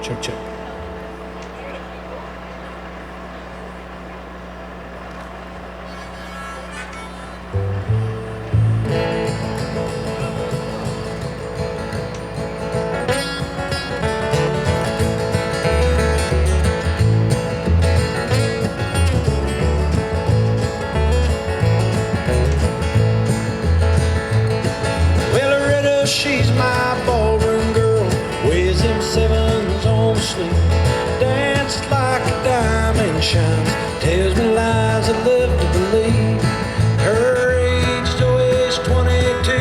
Check, check. She's my ballroom girl, weighs them sevens on sleep, dances like a diamond shines, tells me lies I love to believe. Her age is always 22,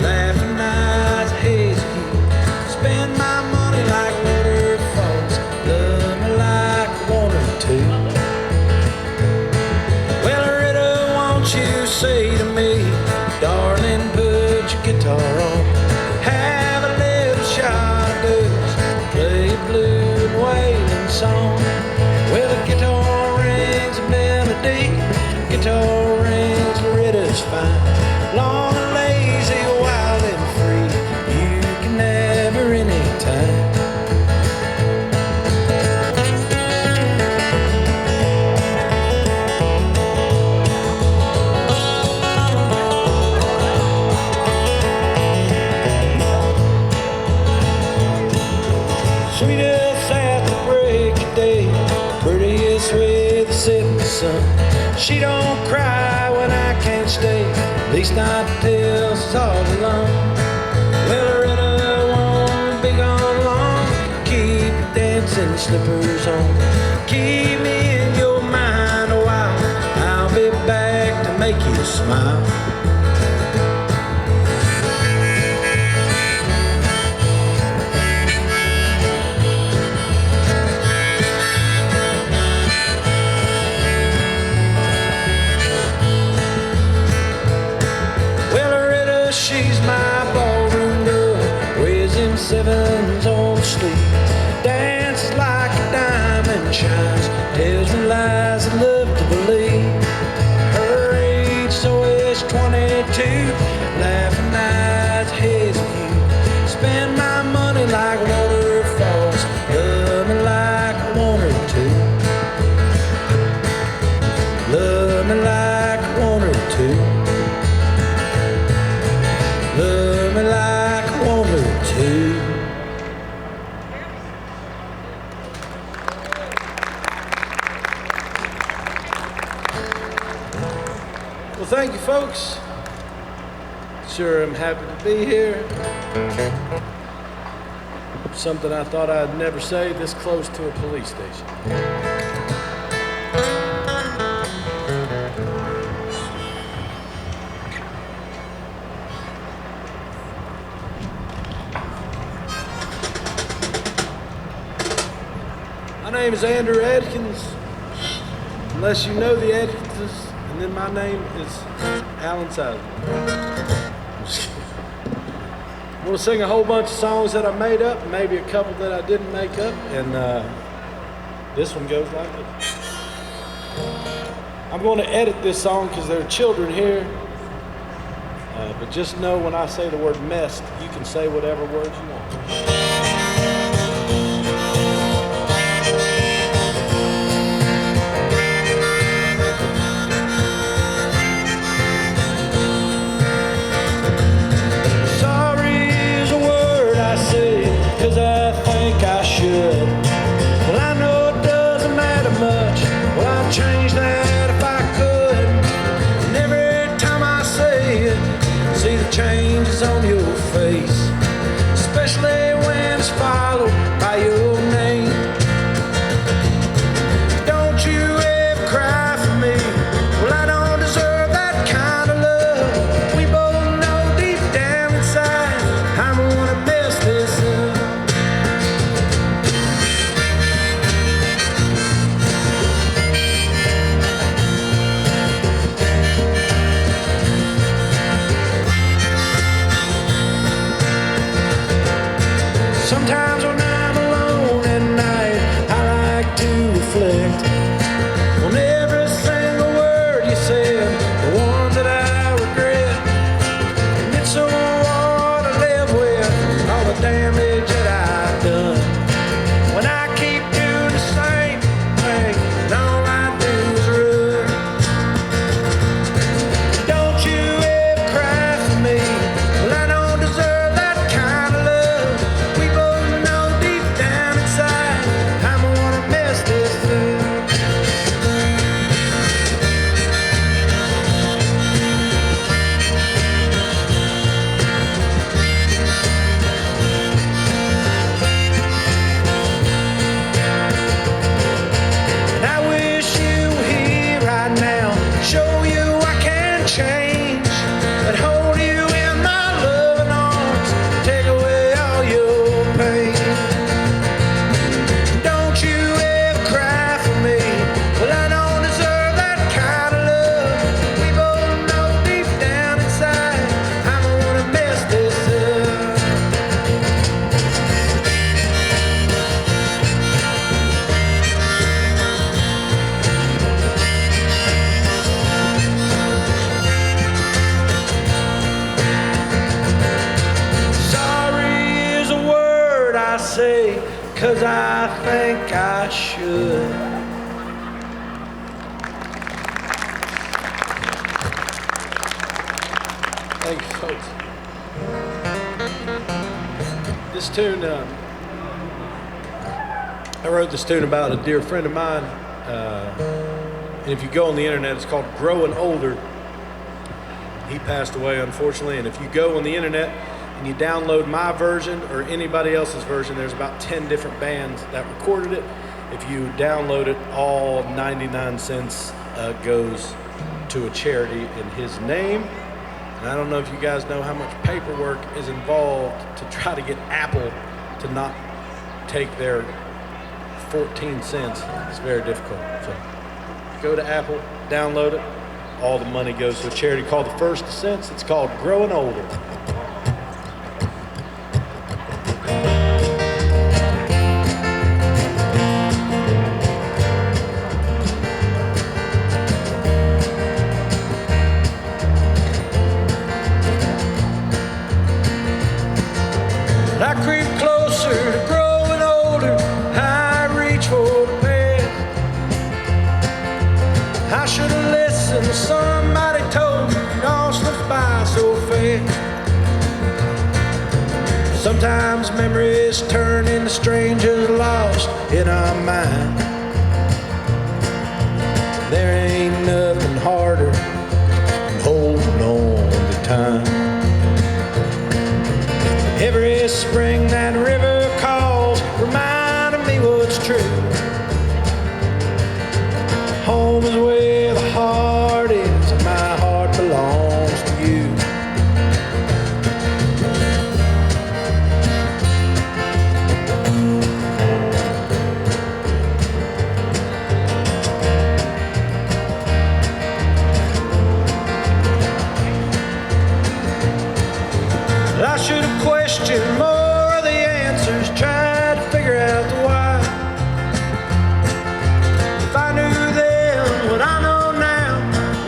laughing eyes, hazy hue. Spend my money like waterfalls, love me like one or two. Well, Rita, won't you say to me, darling, put your guitar on. Song. Well, the guitar rings a melody, guitar rings Loretta's fine. Long and lazy, wild and free, you can have her anytime. Sweetest at the break of day, prettiest with the setting sun. She don't cry when I can't stay, at least not till she's all alone. Well, Loretta won't be gone long, keep your dancing slippers on. Keep me in your mind a while, I'll be back to make you smile. She's my ballroom girl, weighs them sevens on sleep, dances like a diamond shines, tells me lies I love to believe. Her age is always 22, laughing eyes, hazy hue. Spend my money like waterfalls, love me like one or two. Love me like one or two. Love me like one or two. Well, thank you, folks. Sure, I'm happy to be here. Something I thought I'd never say this close to a police station. My name is Andrew Adkins, unless you know the Adkinses, and then my name is Alan Seidel. I'm going to sing a whole bunch of songs that I made up, maybe a couple that I didn't make up, and this one goes like this. I'm going to edit this song because there are children here, but just know when I say the word messed, you can say whatever words you want. Cause I think I should. Well, I know it doesn't matter much. Well, I'd change that if I could. And every time I say it, see the changes on your face, especially when say, 'cause I think I should. Thank you, folks. This tune, I wrote this tune about a dear friend of mine. And if you go on the internet, it's called Growing Older. He passed away, unfortunately. And if you go on the internet and you download my version or anybody else's version, there's about 10 different bands that recorded it. If you download it, all 99 cents goes to a charity in his name. And I don't know if you guys know how much paperwork is involved to try to get Apple to not take their 14 cents. It's very difficult. So go to Apple, download it. All the money goes to a charity called The First Cents. It's called Growing Older. I creep closer to growing older. I reach for the past. I should have listened to somebody told me it all slips by so fast. Sometimes memories turn into strangers lost in our mind. There ain't nothing harder than holding on to time. Every spring that river calls, reminding me what's true. Home is where the heart is, and my heart belongs to you. I should have questioned more of the answers, tried to figure out the why. If I knew then what I know now,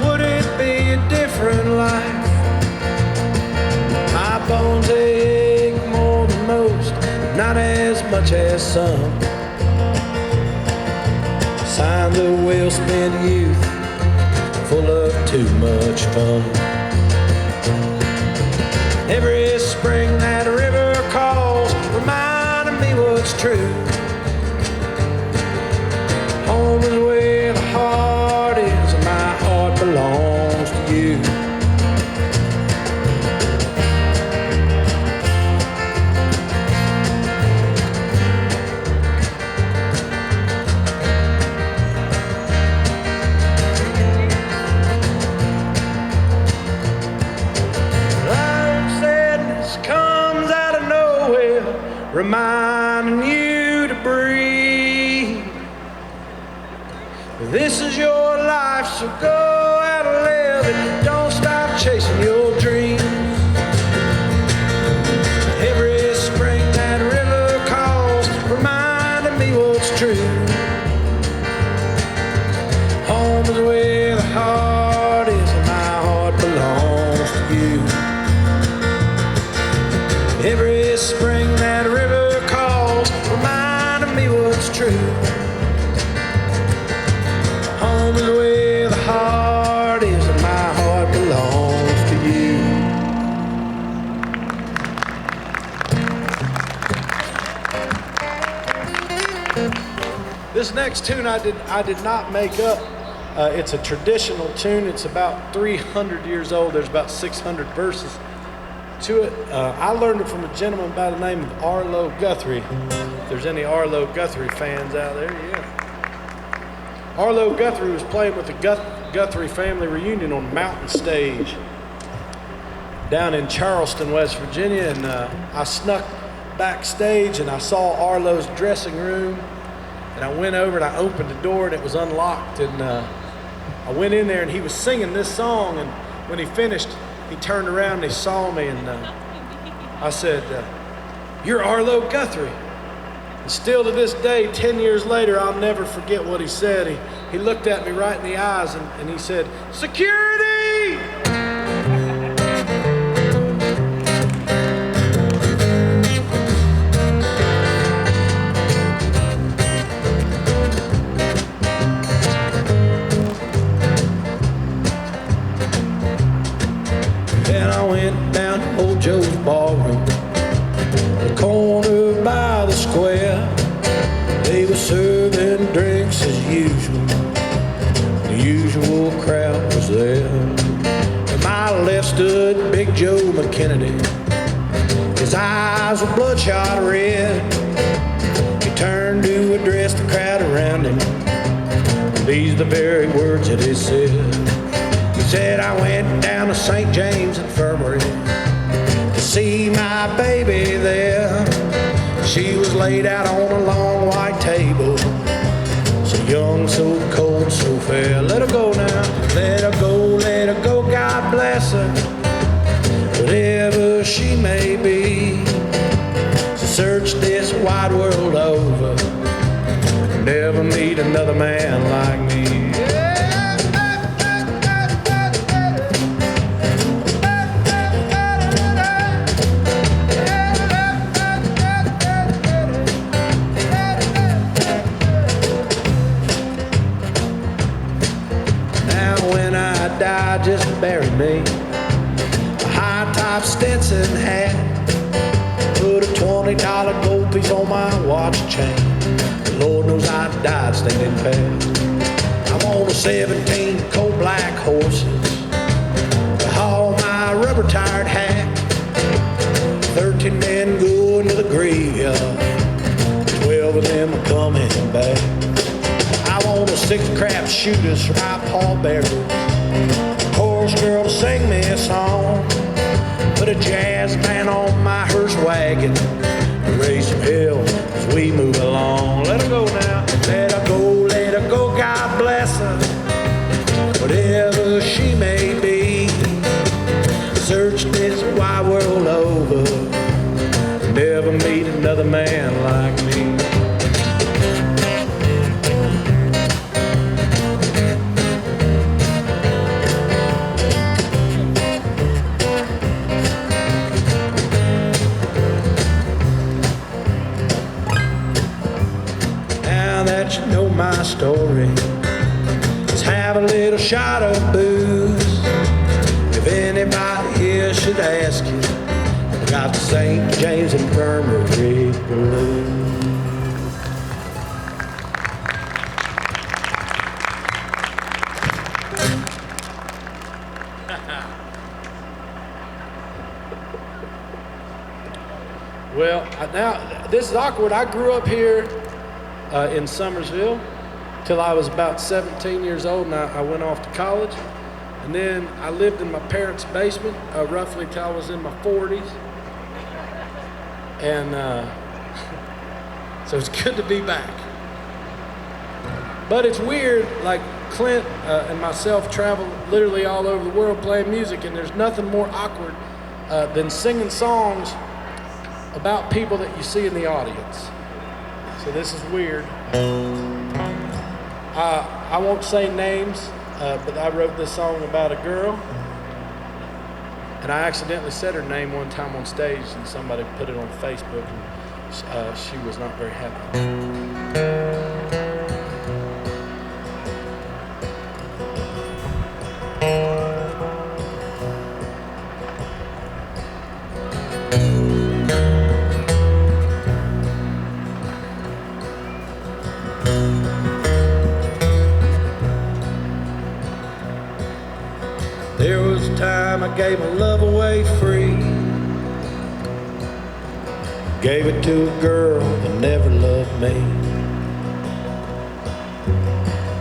would it be a different life? My bones ache more than most, not as much as some. Signs of well-spent youth, full of too much fun. Every spring that river calls, reminding me what's true. Home is where the heart is, and my heart belongs to you. Reminding you to breathe. This is your life, so go out and live it. Don't stop chasing your dreams. Every spring that river calls, reminding me what's true. Home is where the heart is, and my heart belongs to you. Every spring that river calls, reminding me what's true. Home is where the heart is, and my heart belongs to you. This next tune I did not make up. It's a traditional tune. It's about 300 years old. There's about 600 verses to it. I learned it from a gentleman by the name of Arlo Guthrie. If there's any Arlo Guthrie fans out there, yeah. Arlo Guthrie was playing with the Guthrie family reunion on Mountain Stage down in Charleston, West Virginia, and I snuck backstage and I saw Arlo's dressing room, and I went over and I opened the door and it was unlocked, and I went in there and he was singing this song, and when he finished, he turned around and he saw me, and I said, "You're Arlo Guthrie." And still to this day, 10 years later, I'll never forget what he said. He looked at me right in the eyes and he said, "Security!" stood Big Joe McKennedy. His eyes were bloodshot red. He turned to address the crowd around him. These are the very words that he said. He said, I went down to St. James Infirmary to see my baby there. She was laid out on a long white table, so young, so cold, so fair. Let her go now, let her go, God bless her, whatever she may be. So search this wide world over, never meet another man like me. Die, just bury me. A high-top Stetson hat, put a $20 gold piece on my watch chain. The Lord knows I died standing fast. I'm on a 17 coal black horses to haul my rubber-tired hack. 13 men going to the graveyard, 12 of them are coming back. I want a 6 crap shooters for my pallbearers, chorus girl to sing me a song, put a jazz band on my hearse wagon and raise some hell as we move along. Let her go now, let her go, God bless her, whatever she may be. Search this wide world over, never meet another man like me. That you know my story, let's have a little shot of booze. If anybody here should ask you, I got the St. James Infirmary blues. Well, now this is awkward. I grew up here in Summersville till I was about 17 years old, and I went off to college. And then I lived in my parents' basement roughly till I was in my 40s. And so it's good to be back. But it's weird, like Clint and myself travel literally all over the world playing music, and there's nothing more awkward than singing songs about people that you see in the audience. So this is weird. I won't say names, but I wrote this song about a girl, and I accidentally said her name one time on stage, and somebody put it on Facebook, and she was not very happy. There was a time I gave my love away free, gave it to a girl that never loved me.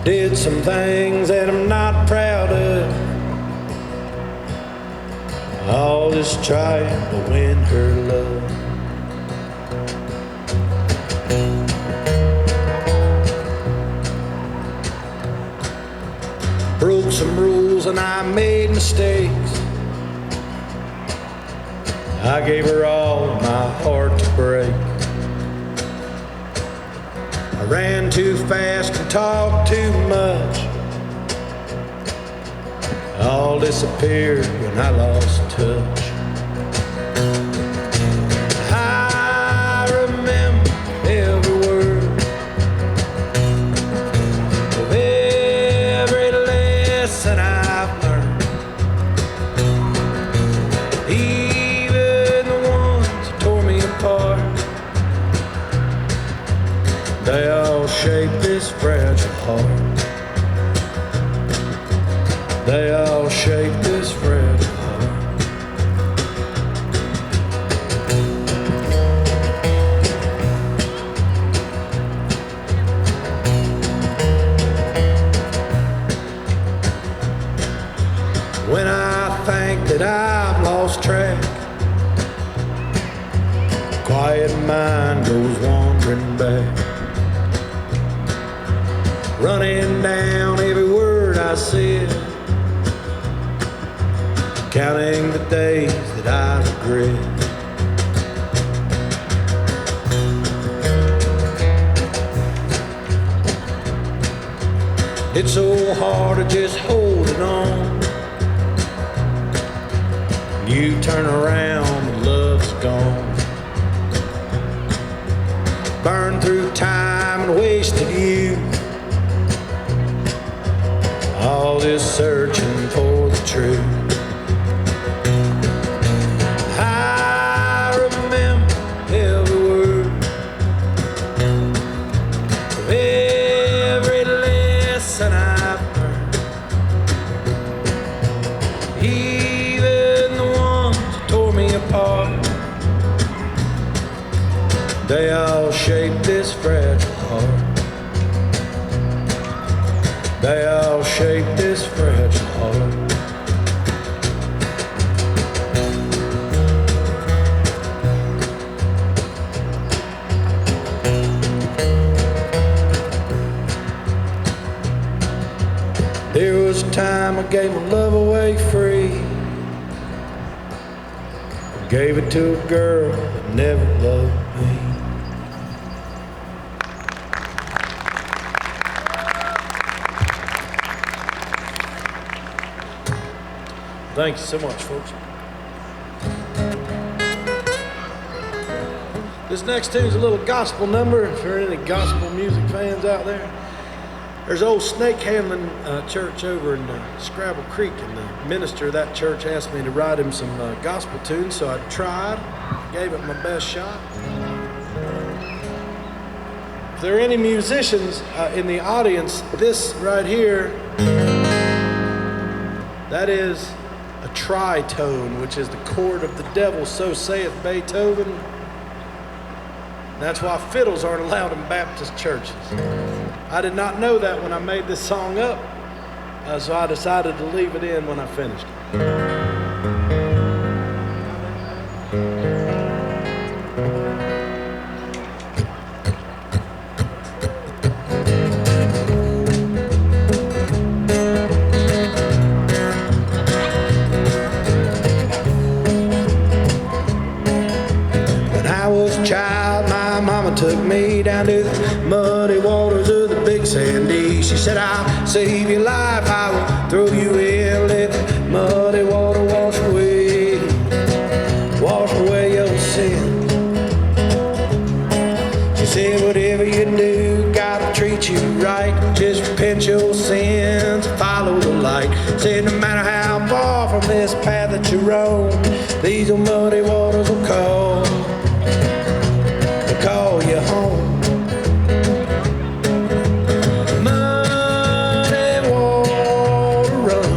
Did some things that I'm not proud of, all this trying to win her love. Broke some rules and I made mistakes. I gave her all my heart to break. I ran too fast and talked too much. All disappeared when I lost touch. I remember every word of every lesson I've learned, even the ones that tore me apart. They all shape this fragile heart. They all shape this fragile heart. mind goes wandering back, running down every word I said, counting the days that I regret. It's so hard to just hold it on. You turn around and love's gone. Burned through time and wasted youth. All this searching for the truth. I remember every word of every lesson I've learned, even the ones that tore me apart. They all shape this fragile heart. They all shape this fragile heart. There was a time I gave my love away free. I gave it to a girl that never loved me. Thank you so much, folks. This next tune's a little gospel number. If there are any gospel music fans out there, there's an old snake handling church over in Scrabble Creek, and the minister of that church asked me to write him some gospel tunes, so I tried, gave it my best shot. If there are any musicians in the audience, this right here, that is a tritone, which is the chord of the devil, so saith Beethoven. That's why fiddles aren't allowed in Baptist churches. I did not know that when I made this song up, so I decided to leave it in when I finished it. Took me down to the muddy waters of the big sandy. She said, I'll save your life, I will throw you in, let the muddy water wash away your sin. She said, whatever you do, gotta treat you right. Just repent your sins and follow the light. Said, no matter how far from this path that you roam, these old muddy waters will call you home. Muddy water run,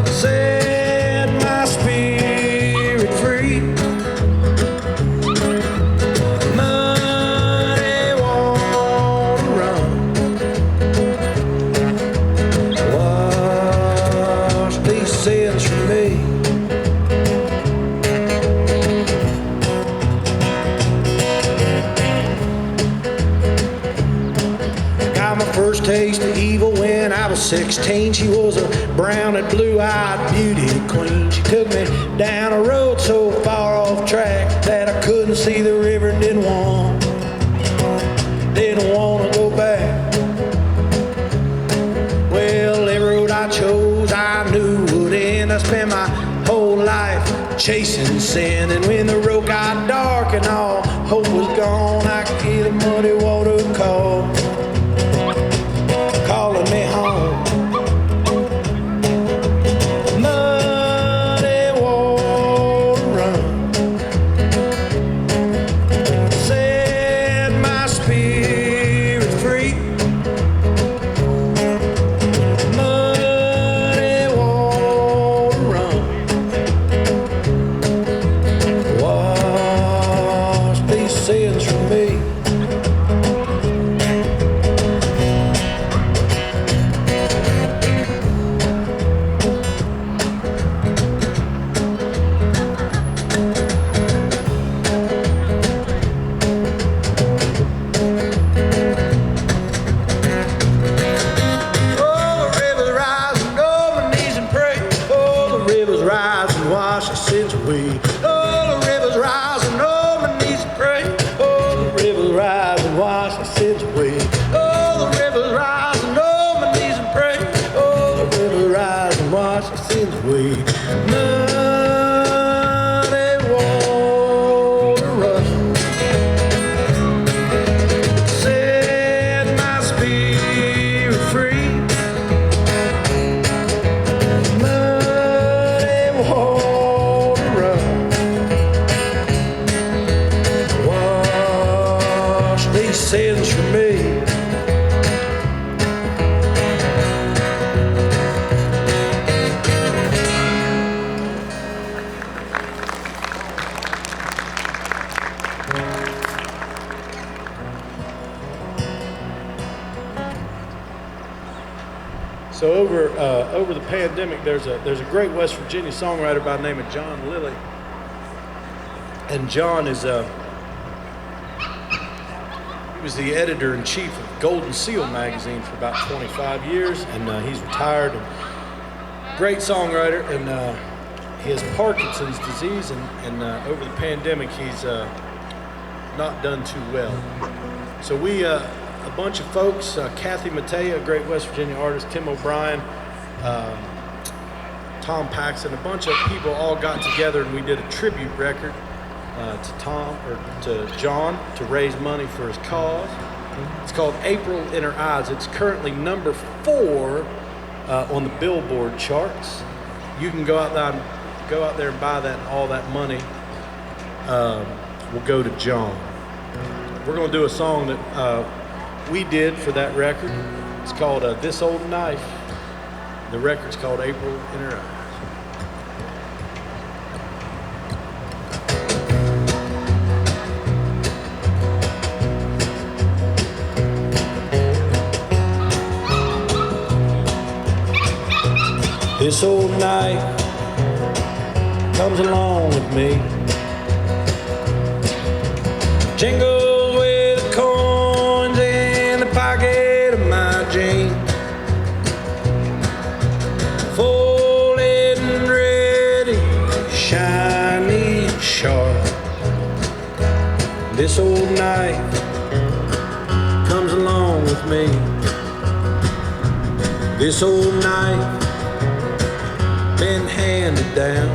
set my spirit free. Muddy water run, wash these sins from me. First taste of evil when I was 16. She was a brown and blue-eyed beauty queen. She took me down a road so far off track that I couldn't see the river and didn't want to go back. Well, every road I chose I knew would end. I spent my whole life chasing sin, and when the road got dark and all hope was gone, I could hear the muddy water calling me home. Muddy water run, set my spirit free. Muddy water run, wash these sins from me. sends for me. So over the pandemic, there's a great West Virginia songwriter by the name of John Lilly, and John is he was the editor-in-chief of Golden Seal magazine for about 25 years, and he's retired. And great songwriter, and he has Parkinson's disease, and over the pandemic he's not done too well. So we. A bunch of folks, Kathy Mattea, a great West Virginia artist, Tim O'Brien, Tom Paxson, a bunch of people all got together and we did a tribute record to John to raise money for his cause. It's called April in Her Eyes. It's currently number 4 on the Billboard charts. You can go out there and buy that, and all that money will go to John. We're going to do a song that we did for that record. It's called This Old Knife. The record's called April in Her Eyes. This old knife comes along with me. Jingles with the coins in the pocket of my jeans. Folded and ready, shiny and sharp. This old knife comes along with me. This old knife been handed down.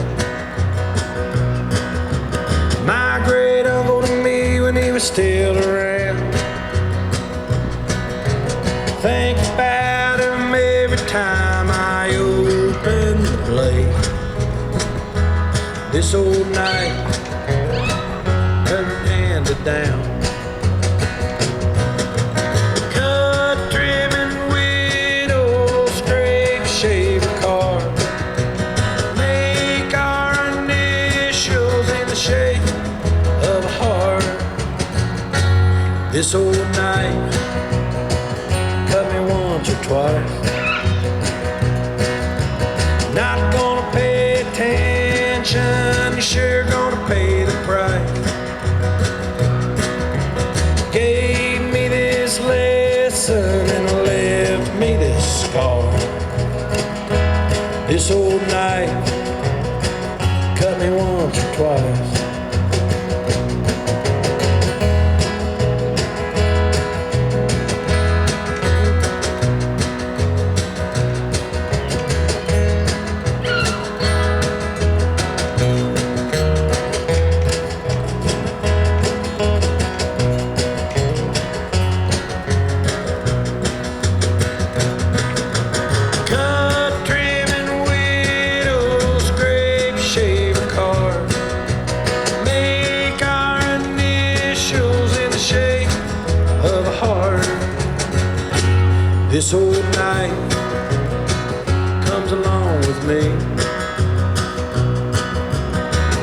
My great uncle to me when he was still around. Think about him every time I open the blade. This old knife been handed down. Cut, trim, and whittle, scrape, shave, carve. This old knife cut me once or twice. Not gonna pay attention, you're sure gonna pay the price. Gave me this lesson and left me this scar. This old knife cut me once or twice. This old knife comes along with me.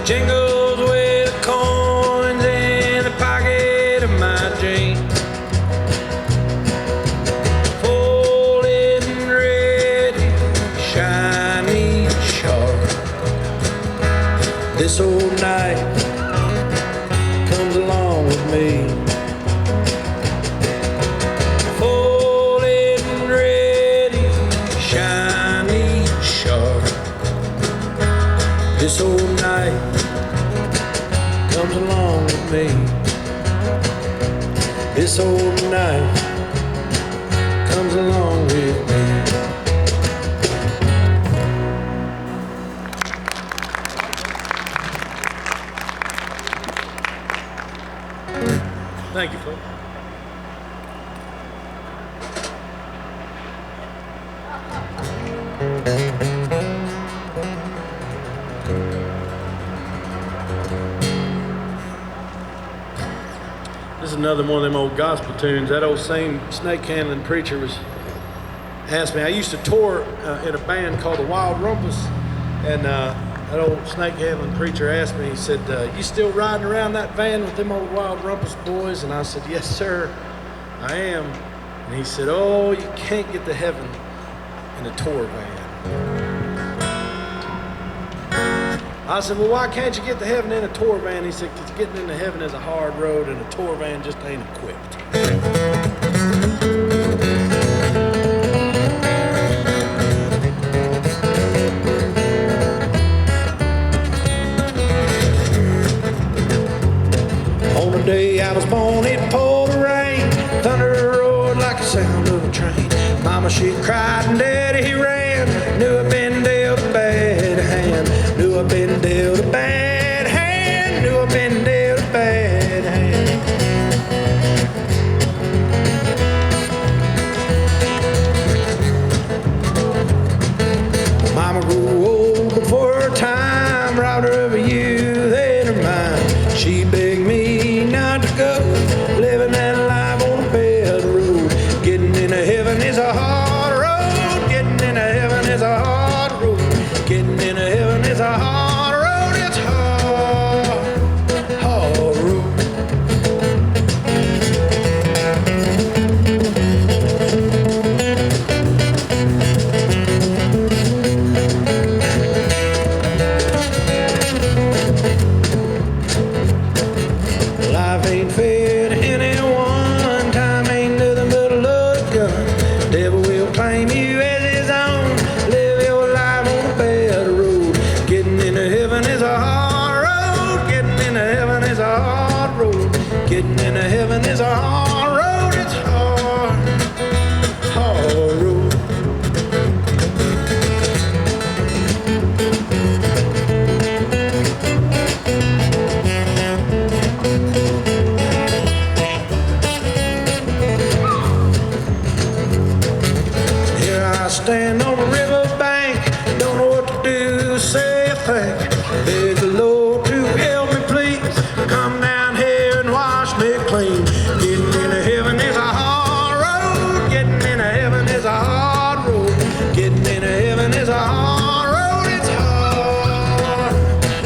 Jingles with the coins in the pocket of my jeans. Folded and ready, shiny and sharp. This old knife comes along with me. This old knife comes along with me. This old knife comes along with me. Thank you, folks. This is another one of them old gospel tunes. That old same snake handling preacher asked me. I used to tour in a band called the Wild Rumpus, and that old snake handling preacher asked me. He said, "You still riding around that van with them old Wild Rumpus boys?" And I said, "Yes, sir, I am." And he said, "Oh, you can't get to heaven in a tour van." I said, "Well, why can't you get to heaven in a tour van?" He said, "'Cause getting into heaven is a hard road and a tour van just ain't equipped." On the day I was born, it poured rain. Thunder roared like the sound of a train. Mama, she cried and Daddy, he ran. Knew I'd been dealt a bad hand. Knew I'd been dealt a bad hand. Knew I'd been dealt a bad hand. Mama grew old before her time. Robbed her of her youth and her mind. She begged me not to go, living that life on a bed road. Getting into heaven is a hard road. Getting into heaven is a hard road. Getting into heaven is a hard road. It's hard, hard road. Life ain't fair to anyone. Time ain't nothing but a loaded gun. Devil will claim you as his own. Live your life on a bad road. Getting into heaven is a hard road. Getting into heaven is a hard road. Getting into heaven is a hard road. It's hard, hard road. Here I stand on the riverbank, don't know what to do, say a thing. Beg the Lord to help me, please. Come down here and wash me clean. Getting into heaven is a hard road. Getting into heaven is a hard road. Getting into heaven is a hard road. It's hard,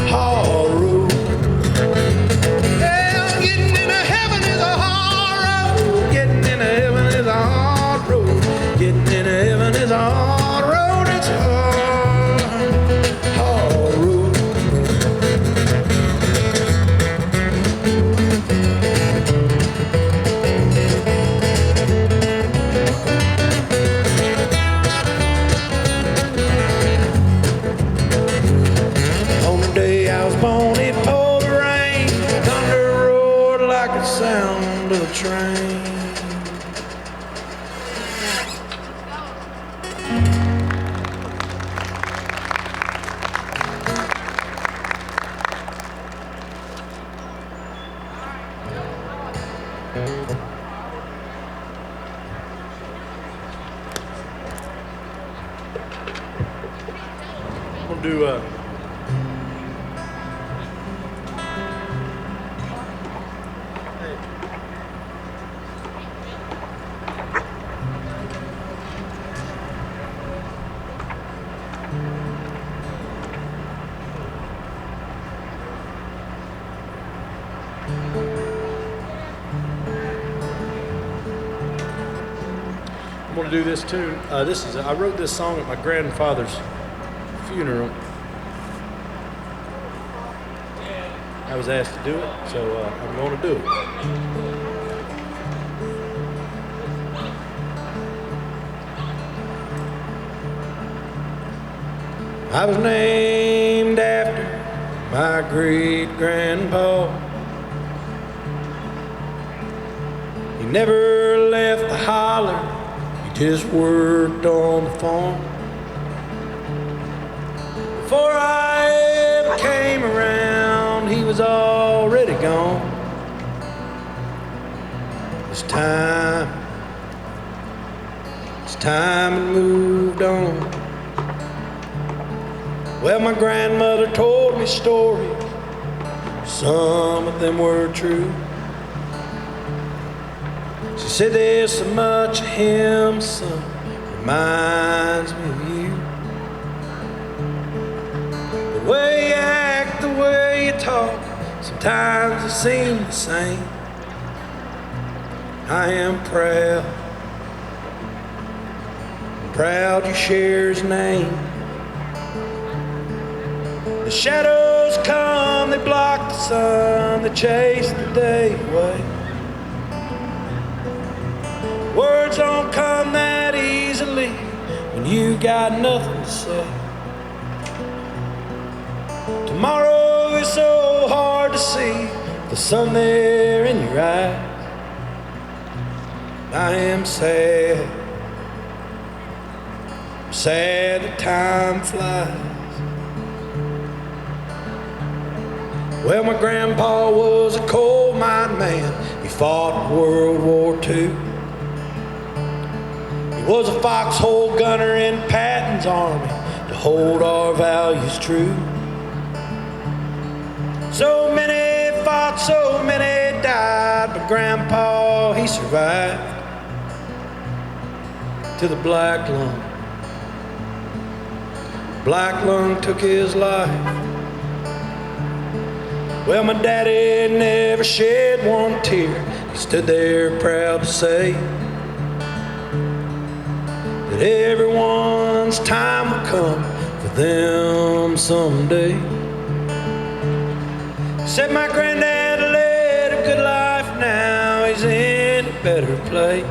hard road. Yeah, getting into heaven is a hard road. Getting into heaven is a hard road. Getting into heaven is a hard road. It's hard, hard road. On the day I was born, it poured rain. Thunder roared like the sound of a train. I'm gonna do I'm gonna do this tune. I wrote this song at my grandfather's funeral. I was asked to do it, so I'm gonna do it. I was named after my great grandpa. He never left the holler. He just worked on the farm. Before I ever came around, he was already gone. It's time had moved on. Well, my grandmother told me stories, some of them were true. She said there's so much of him, son, reminds me of you. The way you act, the way you talk, sometimes it seems the same. I am proud you share his name. The shadows come, they block the sun, they chase the day away. Words don't come that easily when you got nothing to say. Tomorrow is so hard to see, the sun there in your eyes. I am sad that time flies. Well, my grandpa was a coal mine man. He fought in World War II. He was a foxhole gunner in Patton's army to hold our values true. So many fought, so many died, but Grandpa, he survived to the black lung. Black lung took his life. Well, my daddy never shed one tear. He stood there proud to say that everyone's time will come for them someday. He said my granddad led a good life, now he's in a better place.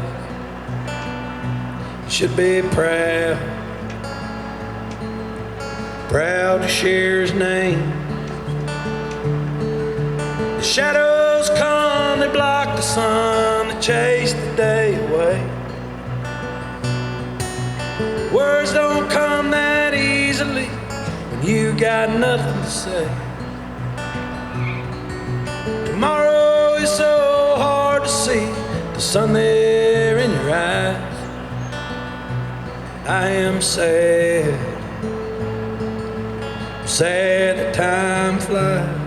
He should be proud to share his name. The shadows come, they block the sun, they chase the day away. Words don't come that easily when you got nothing to say. Tomorrow is so hard to see, the sun there in your eyes. I am sad that time flies.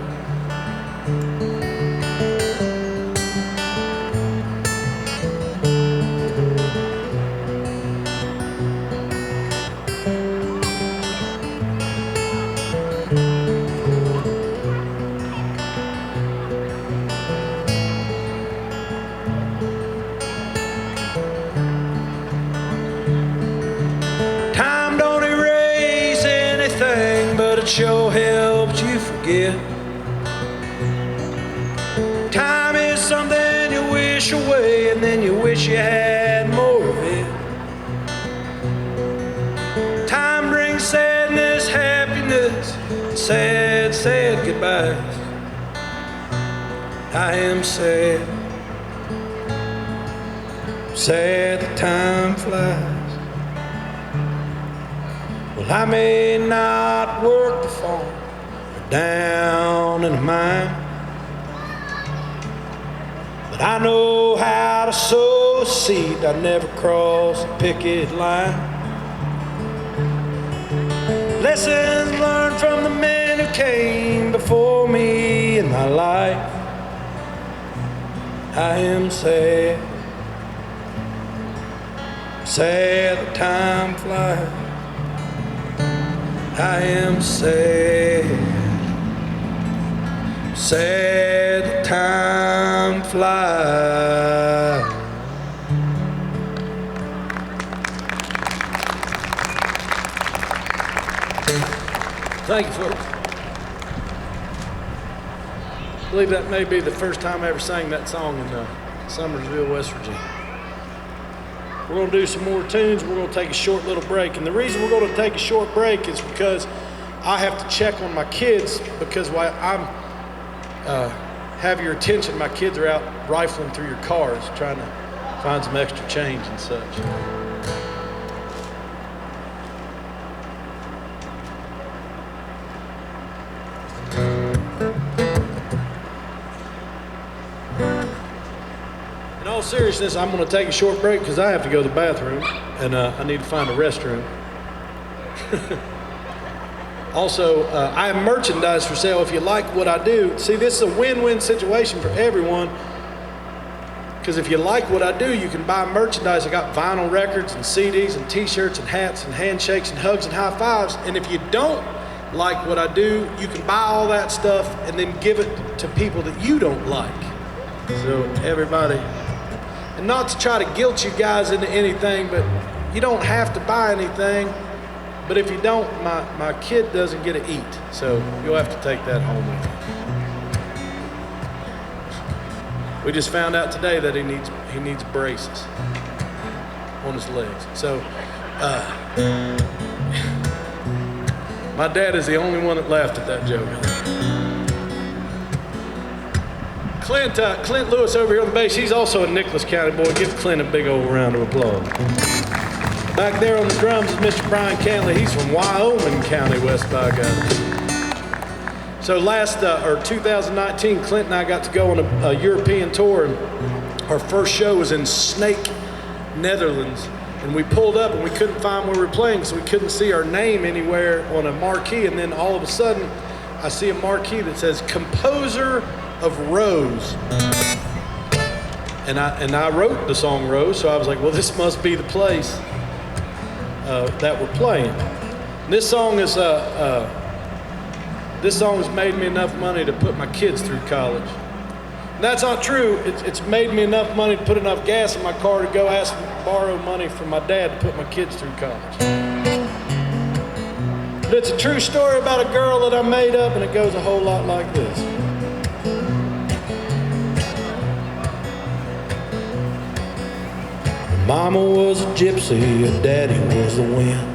Time don't erase anything, but it sure helps you forget. Time is something you wish away, and then you wish you had more of it. Time brings sadness, happiness, sad, sad goodbyes. I am sad that time flies. Well, I may not work the farm or down in the mine, but I know how to sow a seed. I never cross a picket line. Lessons learned from the men who came before me in my life. I am sad that time flies. I am sad that time flies. Thank you, folks. I believe that may be the first time I ever sang that song in Summersville, West Virginia. We're going to do some more tunes. We're going to take a short little break. And the reason we're going to take a short break is because I have to check on my kids, because while I'm have your attention, my kids are out rifling through your cars trying to find some extra change and such. In all seriousness, I'm going to take a short break because I have to go to the bathroom, and I need to find a restroom. Also, I have merchandise for sale if you like what I do. See, this is a win-win situation for everyone, Because if you like what I do, you can buy merchandise. I got vinyl records and CDs and t-shirts and hats and handshakes and hugs and high fives. And if you don't like what I do, you can buy all that stuff and then give it to people that you don't like. So everybody, and not to try to guilt you guys into anything, but you don't have to buy anything. But if you don't, my kid doesn't get to eat. So you'll have to take that home with you. We just found out today that he needs braces on his legs. So my dad is the only one that laughed at that joke. Clint Lewis over here on the bass, he's also a Nicholas County boy. Give Clint a big old round of applause. Back there on the drums is Mr. Brian Cantley. He's from Wyoming County, West by God. So 2019, Clint and I got to go on a European tour, and our first show was in Snake, Netherlands. And we pulled up and we couldn't find where we were playing, so we couldn't see our name anywhere on a marquee. And then all of a sudden, I see a marquee that says Composer of Rose. And I wrote the song Rose, so I was like, well, this must be the place that we're playing. And this song has made me enough money to put my kids through college. And that's not true. It's made me enough money to put enough gas in my car to go borrow money from my dad to put my kids through college. But it's a true story about a girl that I made up, and it goes a whole lot like this. Mama was a gypsy, and daddy was the wind.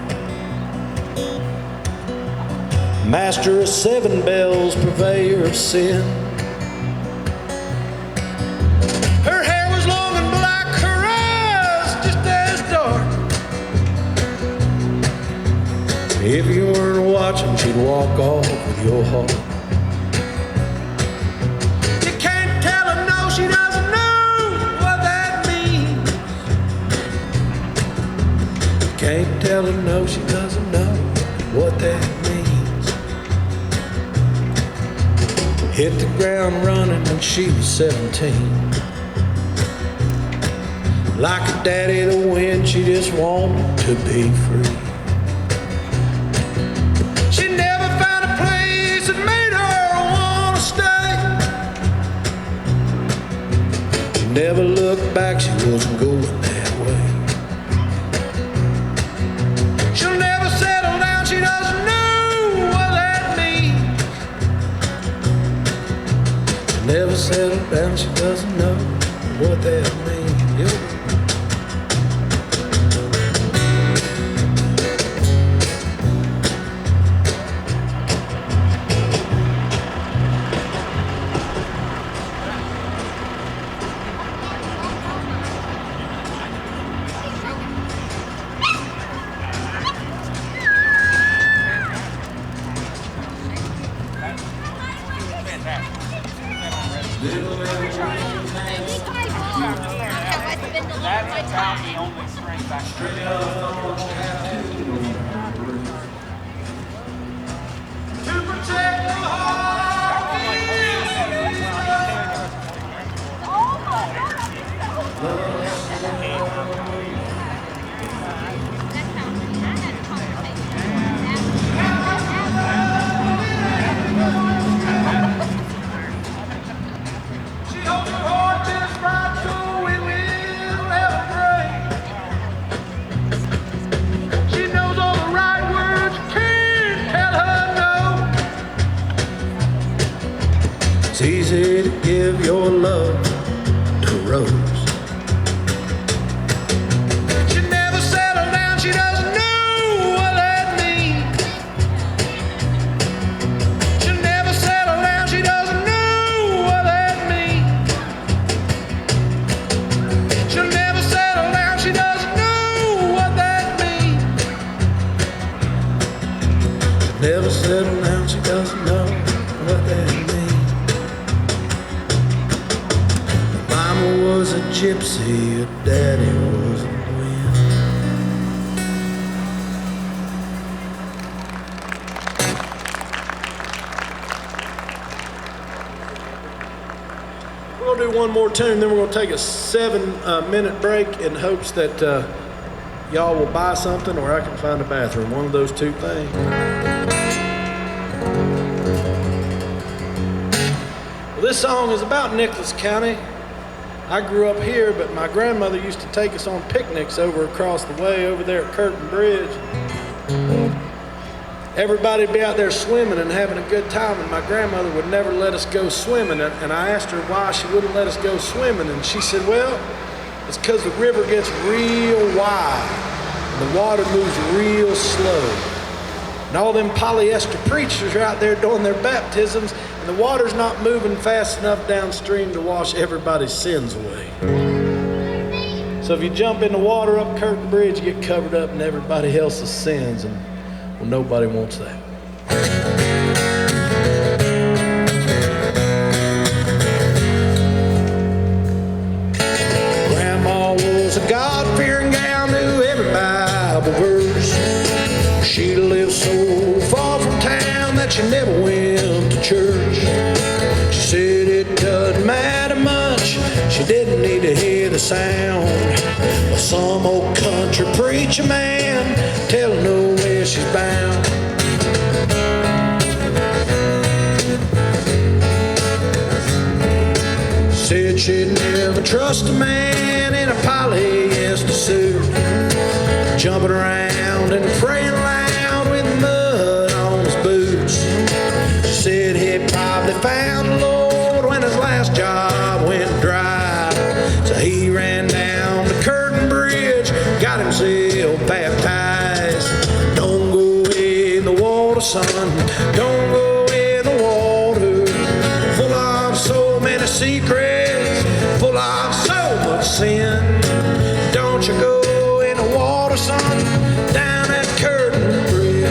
Master of 7 bells, purveyor of sin. Her hair was long and black, her eyes just as dark. If you weren't watching, she'd walk off with your heart. You can't tell her no, she doesn't know what that means. You can't tell her no, she doesn't know what that means. Hit the ground running when she was 17. Like her daddy the wind, she just wanted to be free. She never found a place that made her want to stay. She never looked back, she wasn't going that way. She'll never settle down, she doesn't know what that means. Never settle down, she doesn't know what that means. Yeah. That's about the only string back there. To protect the heart. She holds her heart just right, so it will never break. She knows all the right words, you can't tell her no. It's easy to give your love to Rose. She never settled down, she doesn't know what that means. She'll never settle down, she doesn't know what that means. She'll never settle down, she doesn't know what that means. Never settle down, she doesn't know what that means. Mama was a gypsy, her daddy was a wind. We'll do one more tune, then we're going to take a 7-minute break in hopes that y'all will buy something or I can find a bathroom. One of those two things. Well, this song is about Nicholas County. I grew up here, but my grandmother used to take us on picnics over across the way over there at Curtin Bridge. Everybody'd be out there swimming and having a good time, and my grandmother would never let us go swimming. And I asked her why she wouldn't let us go swimming, and she said, well, it's because the river gets real wide and the water moves real slow. And all them polyester preachers are out there doing their baptisms, and the water's not moving fast enough downstream to wash everybody's sins away. So if you jump in the water up Curtin Bridge, you get covered up in everybody else's sins, and well, nobody wants that. Grandma was a God-fearing gal, knew every Bible verse. She lived so far from town that she never went to church. She said it doesn't matter much, she didn't need to hear the sound of some old country preacher man telling her where she's bound. Said she'd never trust a man in a polyester suit, jumping around and praying loud with mud on his boots. She said he probably found the Lord when his last job went dry, so he ran down the Curtin Bridge, got himself baptized. Don't go in the water, son, don't go in the water, full of so many secrets, full of so much sin. Don't you go in the water, son, down at Curtin Bridge.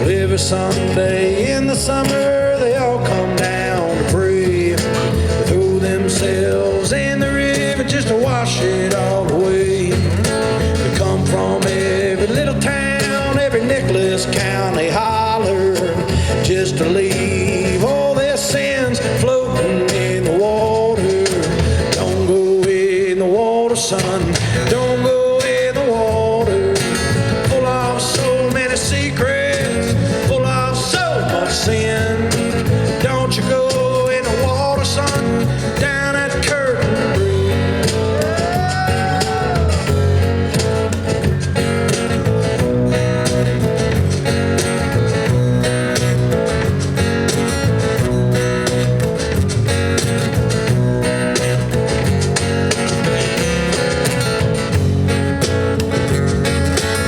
Every Sunday in the summer, they all come down to pray. They throw themselves in the river just to wash it all away. They come from every little town, every Nicholas County holler, just to leave all their sins floating in the water. Don't go in the water, son, don't go in the water, full of so many secrets, full of so much sin. Don't you go in the water, son, down at Curtin Bridge.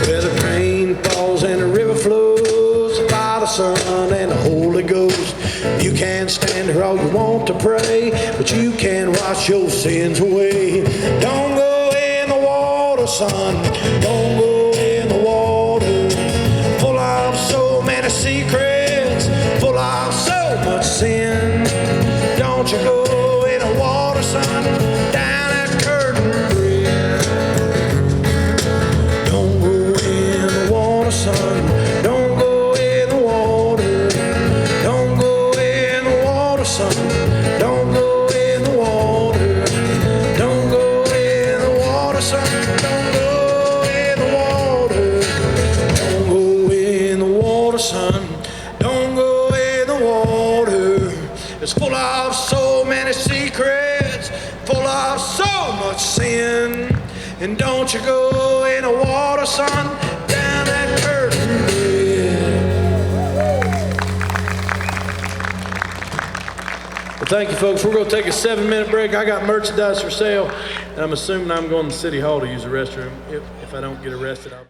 Where the rain falls and the river flows by the Son and the Holy Ghost. You can't stand here all you want to pray, but you can wash your sins away. Don't go in the water, son, don't go in the water, full of so many secrets, full of so much sin. Don't you go in the water, son, down at Curtin Bridge. Don't go in the water, son, don't go in the water, don't go in the water, son, don't go in the water, don't go in the water, son, don't go in the water, don't go in the water, son, don't go in the water. It's full of so many secrets, full of so much sin. And don't you go in the water, son, down at Curtin Bridge. Well, thank you, folks. We're going to take a 7-minute break. I got merchandise for sale, and I'm assuming I'm going to City Hall to use the restroom. If I don't get arrested, I'll...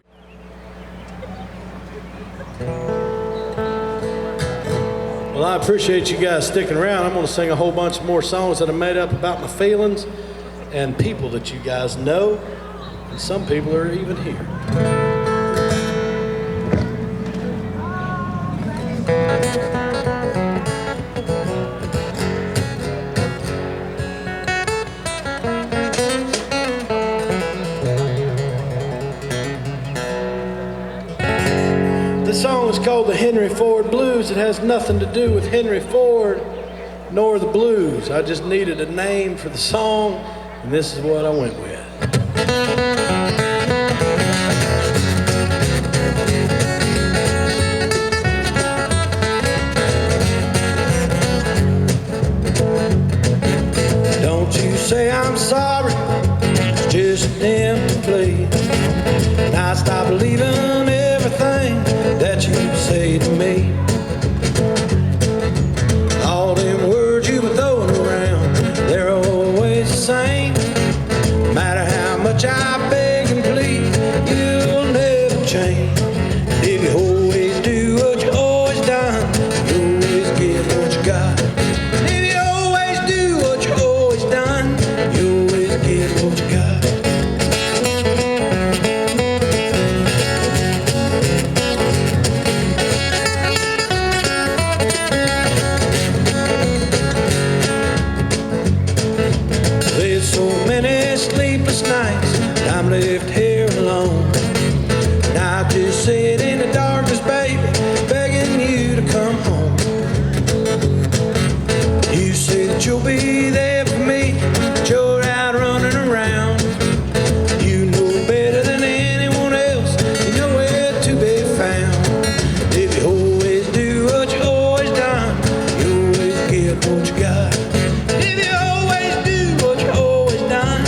Well, I appreciate you guys sticking around. I'm going to sing a whole bunch more songs that I made up about my feelings and people that you guys know, and some people are even here. called the Henry Ford Blues. It has nothing to do with Henry Ford nor the blues. I just needed a name for the song, and this is what I went with. Don't you say I'm sorry, it's just an empty plea. And I stop believing everything that you say to me. All them words you were throwing around, they're always the same. No matter how much I beg and plead, you'll never change. And if you always do what you always done, you always get what you got. And if you always do what you always done, you always get what you got. Sleepless nights, I'm left here alone. And I just sit in the darkness, baby, begging you to come home. You say that you'll be there for me, but you're out running around. You know better than anyone else, you know where to be found. If you always do what you always done, you always get what you got. If you always do what you always done,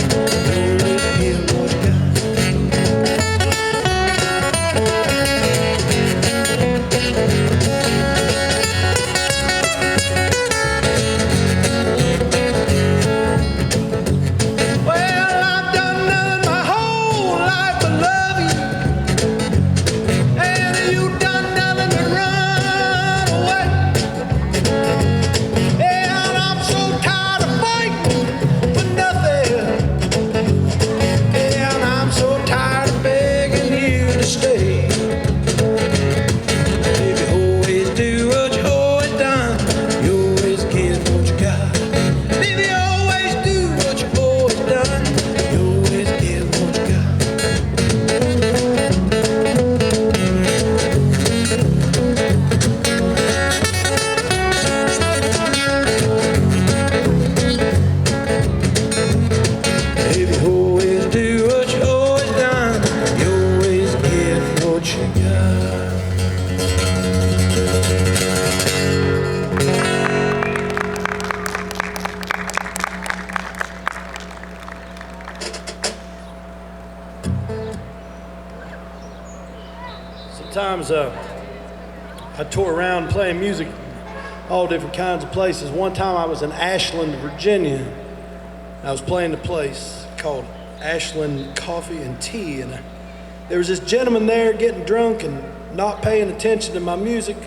sometimes I tour around playing music all different kinds of places. One time I was in Ashland, Virginia. I was playing a place called Ashland Coffee and Tea, and there was this gentleman there getting drunk and not paying attention to my music,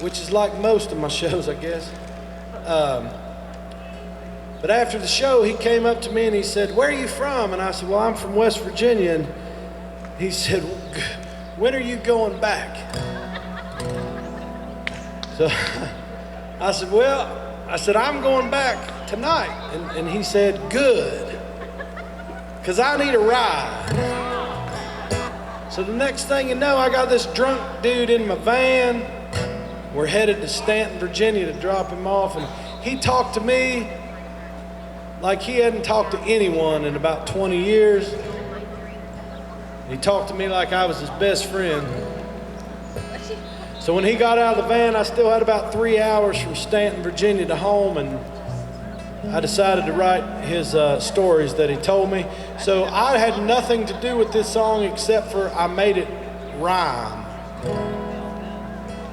which is like most of my shows, I guess. But after the show, he came up to me and he said, "Where are you from?" And I said, "Well, I'm from West Virginia." And he said, "When are you going back?" So I said, "Well," I said, "I'm going back tonight." And he said, "Good, because I need a ride." So the next thing you know, I got this drunk dude in my van. We're headed to Stanton, Virginia to drop him off. And he talked to me like he hadn't talked to anyone in about 20 years. He talked to me like I was his best friend. So when he got out of the van, I still had about 3 hours from Stanton, Virginia to home, and I decided to write his stories that he told me. So I had nothing to do with this song except for I made it rhyme.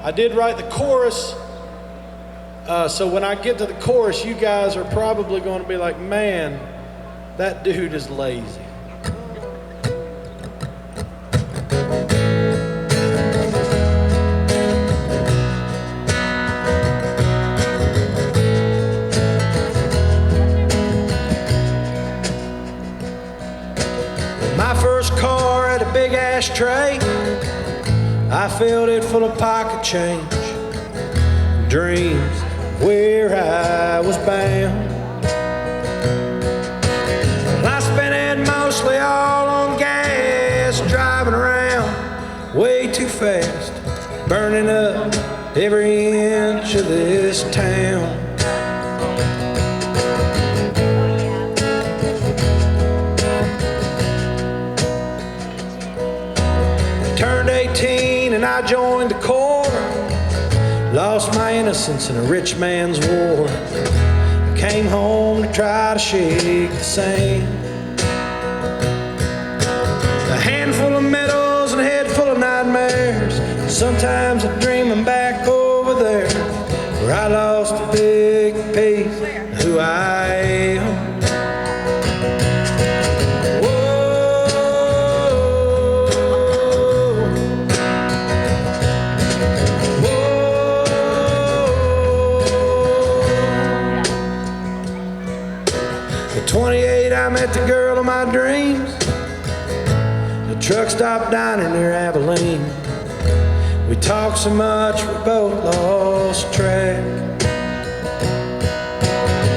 I did write the chorus, so when I get to the chorus, you guys are probably going to be like, "Man, that dude is lazy." My first car had a big ashtray. I filled it full of pocket change, dreams where I was bound. I spent it mostly all on gas, driving around way too fast. every inch of this town. Turned 18 and I joined the Corps. Lost my innocence in a rich man's war. Came home to try to shake the sand. A handful of medals and a head full of nightmares. Sometimes I dream I'm back over there, where I lost a big piece of who I am. At 28, I met the girl of my dreams. The truck stopped diner near Abilene. We talked so much we both lost track.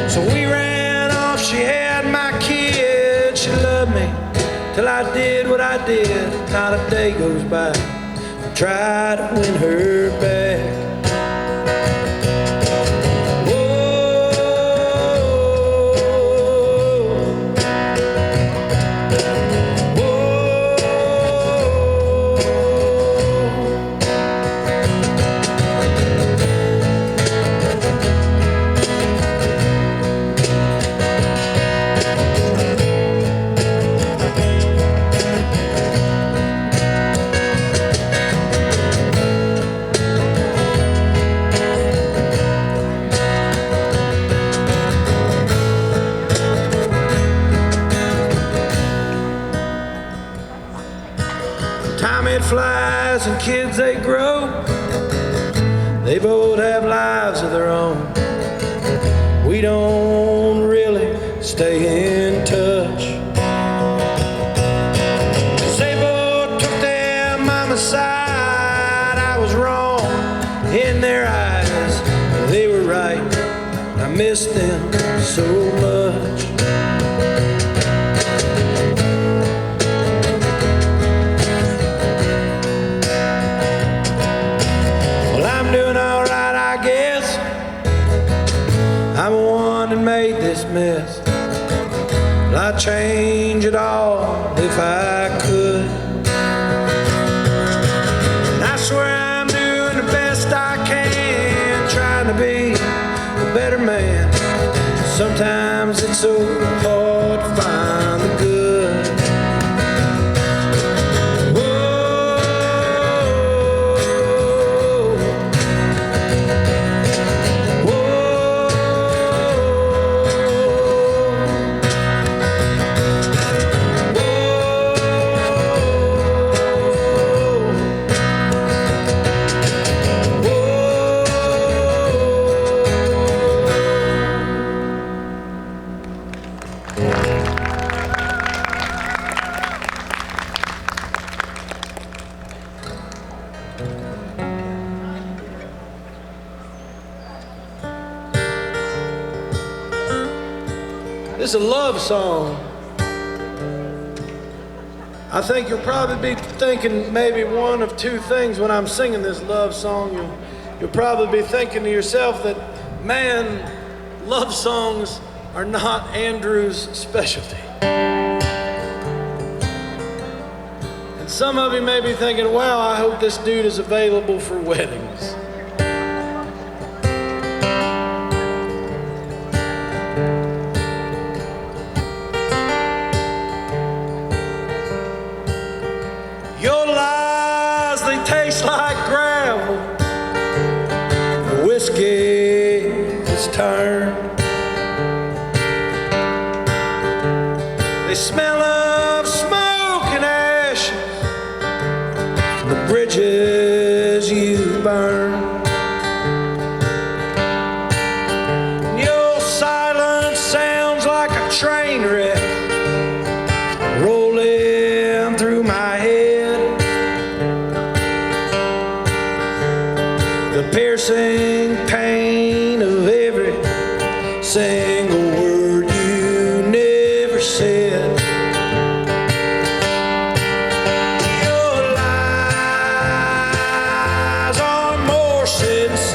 So we ran off, she had my kid. She loved me till I did what I did. Not a day goes by I try to win her back. Time it flies and kids they grow. They both have lives of their own. We don't really stay in touch. 'Cause they both took their mama's side. I was wrong in their eyes. They were right. I miss them so much. I'm the one that made this mess. But I'd change it all if I could. And I swear I'm doing the best I can, trying to be a better man. Sometimes it's so hard to find the good. This is a love song. I think you'll probably be thinking maybe one of two things when I'm singing this love song. You'll probably be thinking to yourself that, man, love songs are not Andrew's specialty. And some of you may be thinking, wow, I hope this dude is available for weddings. Your lies, they taste like gravel. The whiskey is turned. They smell of smoke and ashes, the bridges you burn. Your silence sounds like a train wreck rolling through my head. The piercing pain of every single word you never said. Your lies are more sincere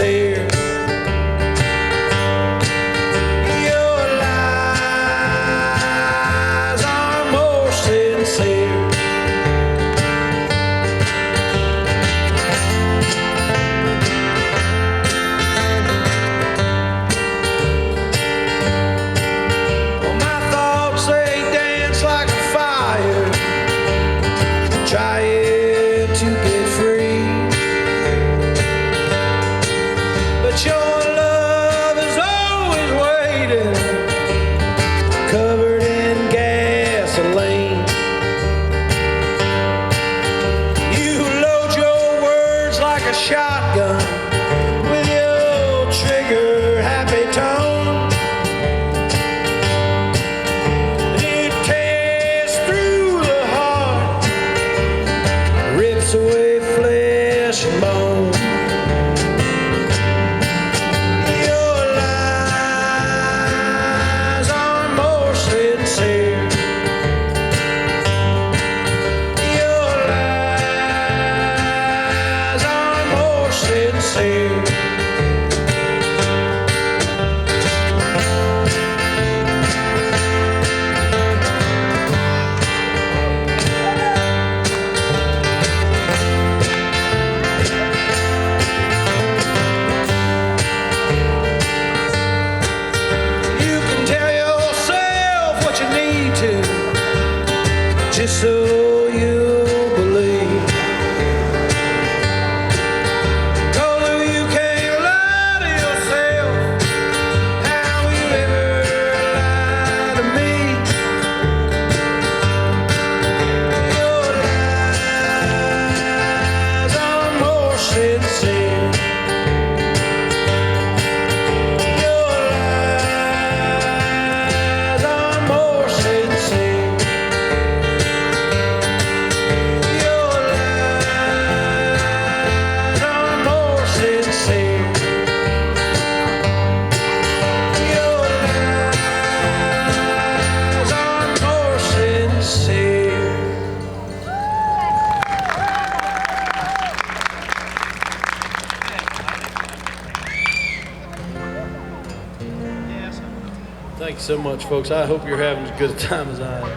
Thank you so much, folks. I hope you're having as good a time as I am.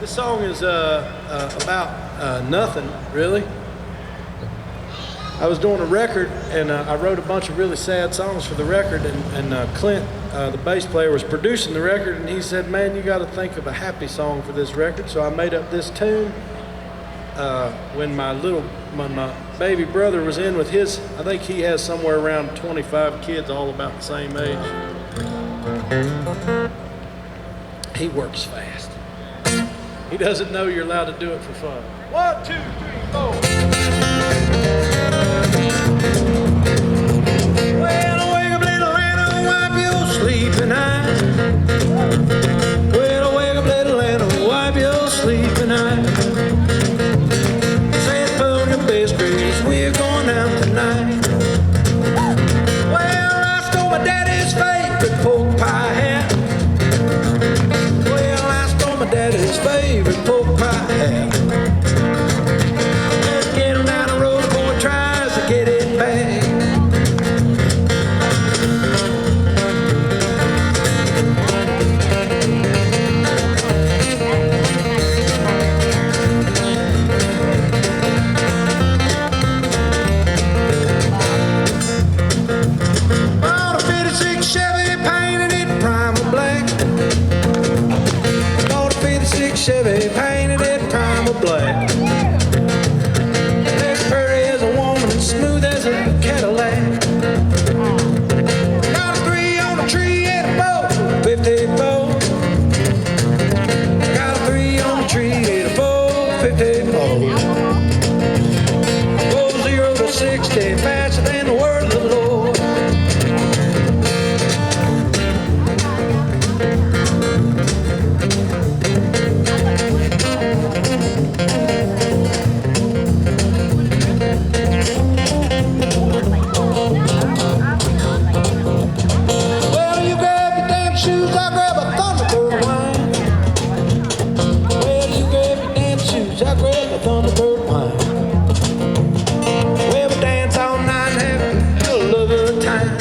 This song is about nothing, really. I was doing a record, and I wrote a bunch of really sad songs for the record, and Clint, the bass player, was producing the record, and he said, man, you got to think of a happy song for this record. So I made up this tune when my baby brother was in with his, I think he has somewhere around 25 kids, all about the same age. He works fast. He doesn't know you're allowed to do it for fun. 1, 2, 3, 4. Well, wake up, little Anna, wipe your sleeping eyes. Well, wake up, little Anna, wipe your sleeping eyes. Say, put on your best dress, we're going out tonight. Well, I stole my daddy's favorite pork pie hat. Well, I stole my daddy's favorite pork pie hat. Let's get him down the road before he tries to get it back. Bought a 56 Chevy, painted it primal black. Bought a 56 Chevy, painted it primal black. As pretty as a woman, smooth as a Cadillac. Got a 3 on the tree and a bow, 54. Got a 3 on the tree and a bow, 54. Go 0 to 60 faster than the word of the Lord. Well, you grab your damn shoes, I grab a Thunderbird wine. Well, you grab your damn shoes, I grab a Thunderbird wine. Well, we dance all night and have a hell of a time.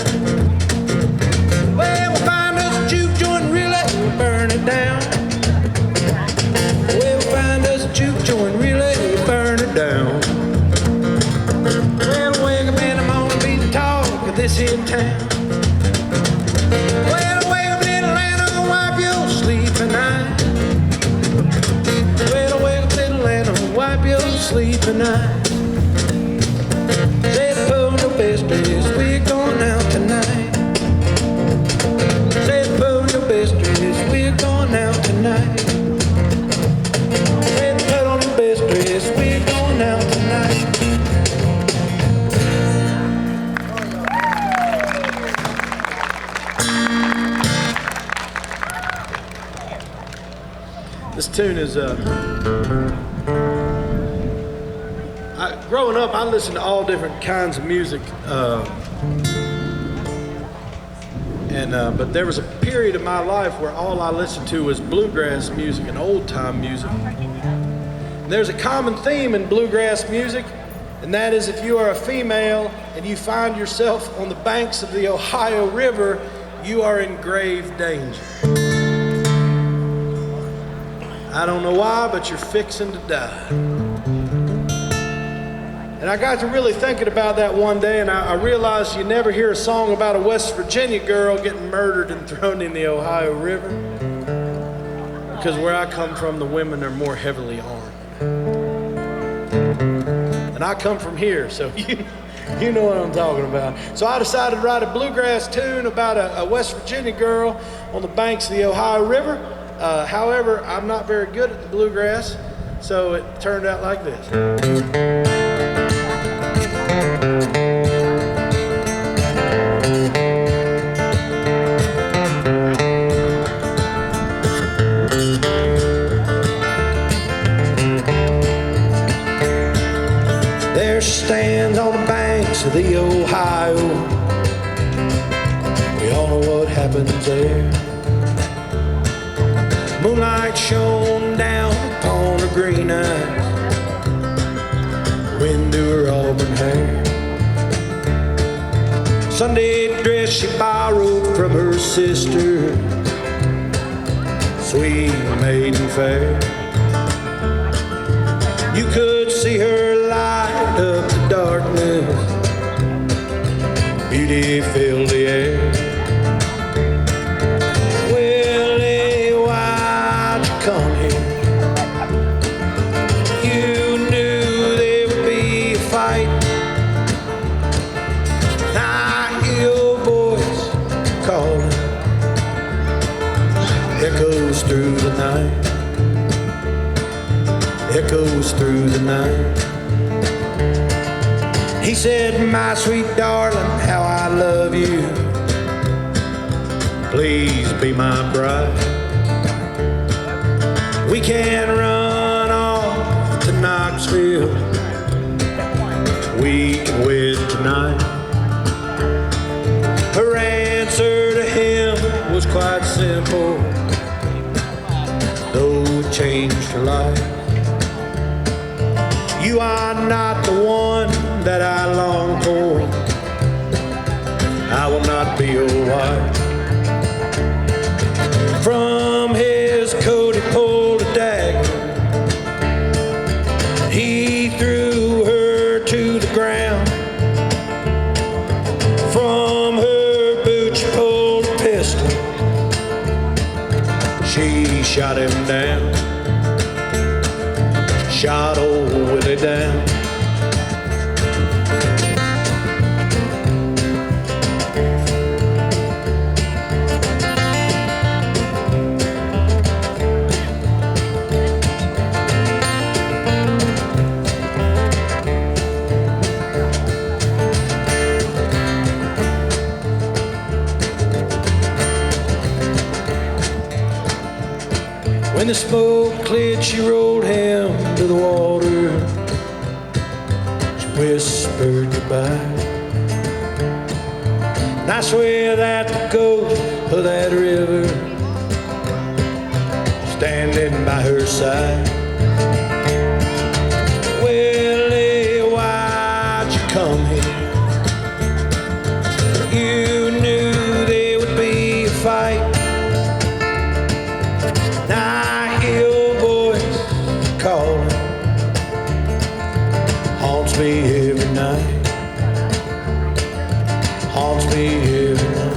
Well, we find us a juke joint, really burn it down. Well, we find us a juke joint, really burn it down. Well, wake up in the morning, be the talk of this here town. Well, wake up, little Anna, wipe your sleeping eyes. Well, wake up, little Anna, wipe your sleeping eyes. Say, put on your best dress, we're going out tonight. Say, put on your best dress, we're going out tonight. Say, put on your best dress, we're going out tonight. This tune is growing up, I listened to all different kinds of music, but there was a period of my life where all I listened to was bluegrass music and old-time music. And there's a common theme in bluegrass music, and that is if you are a female and you find yourself on the banks of the Ohio River, you are in grave danger. I don't know why, but you're fixing to die. And I got to really thinking about that one day, and I realized you never hear a song about a West Virginia girl getting murdered and thrown in the Ohio River. Because where I come from, the women are more heavily armed. And I come from here, so you know what I'm talking about. So I decided to write a bluegrass tune about a West Virginia girl on the banks of the Ohio River. However, I'm not very good at the bluegrass, so it turned out like this. There she stands on the banks of the Ohio. We all know what happens there. Moonlight shone down upon her green eyes, wind through her auburn hair. Sunday dress she borrowed from her sister, sweet maiden fair. You could see her light up the darkness, beauty filled the air. Willie, why'd you come here? You knew there would be a fight. I hear your voice calling, echoes through the night, echoes through the night. He said, my sweet darling, how I love you. Please be my bride. We can run off to Knoxville, we can wed tonight. Her answer to him was quite simple, though it changed her life. You are not the one that I long for. I will not be your wife. From his coat he pulled a dagger. He threw her to the ground. From her boot she pulled a pistol. She shot him down. Shot old Willie down. When the smoke cleared, she rolled him to the water. She whispered goodbye. And I swear that the ghost of that river, standing by her side. Willie, why'd you come here? You knew there would be a fight. Calling, haunts me every night, haunts me every night.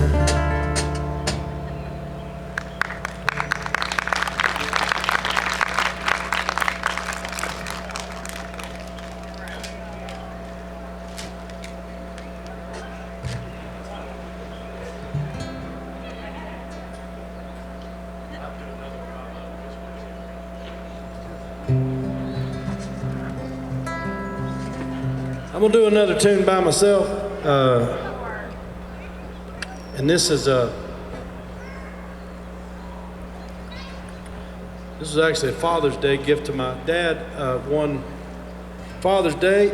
I'm gonna do another tune by myself, and this is actually a Father's Day gift to my dad. One Father's Day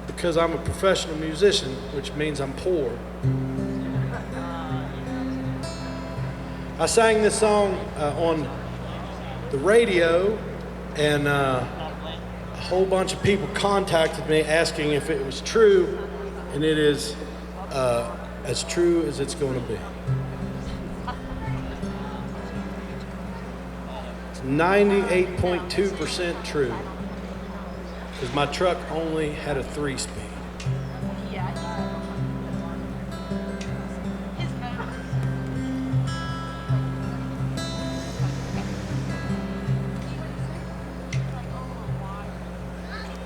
because I'm a professional musician, which means I'm poor. I sang this song on the radio, and a whole bunch of people contacted me asking if it was true, and it is as true as it's going to be. It's 98.2% true, because my truck only had a 3-speed.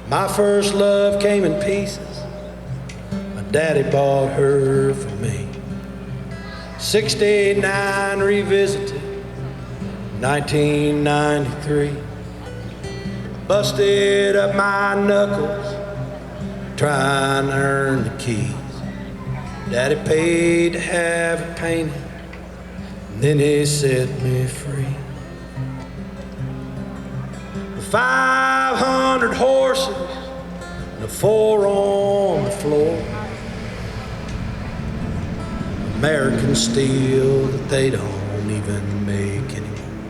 My first love came in pieces. My daddy bought her for me. 69 revisited, 1993. Busted up my knuckles trying to earn the keys. Daddy paid to have it painted, and then he set me free. 500 horses and a 4 on the floor. American steel that they don't even make anymore.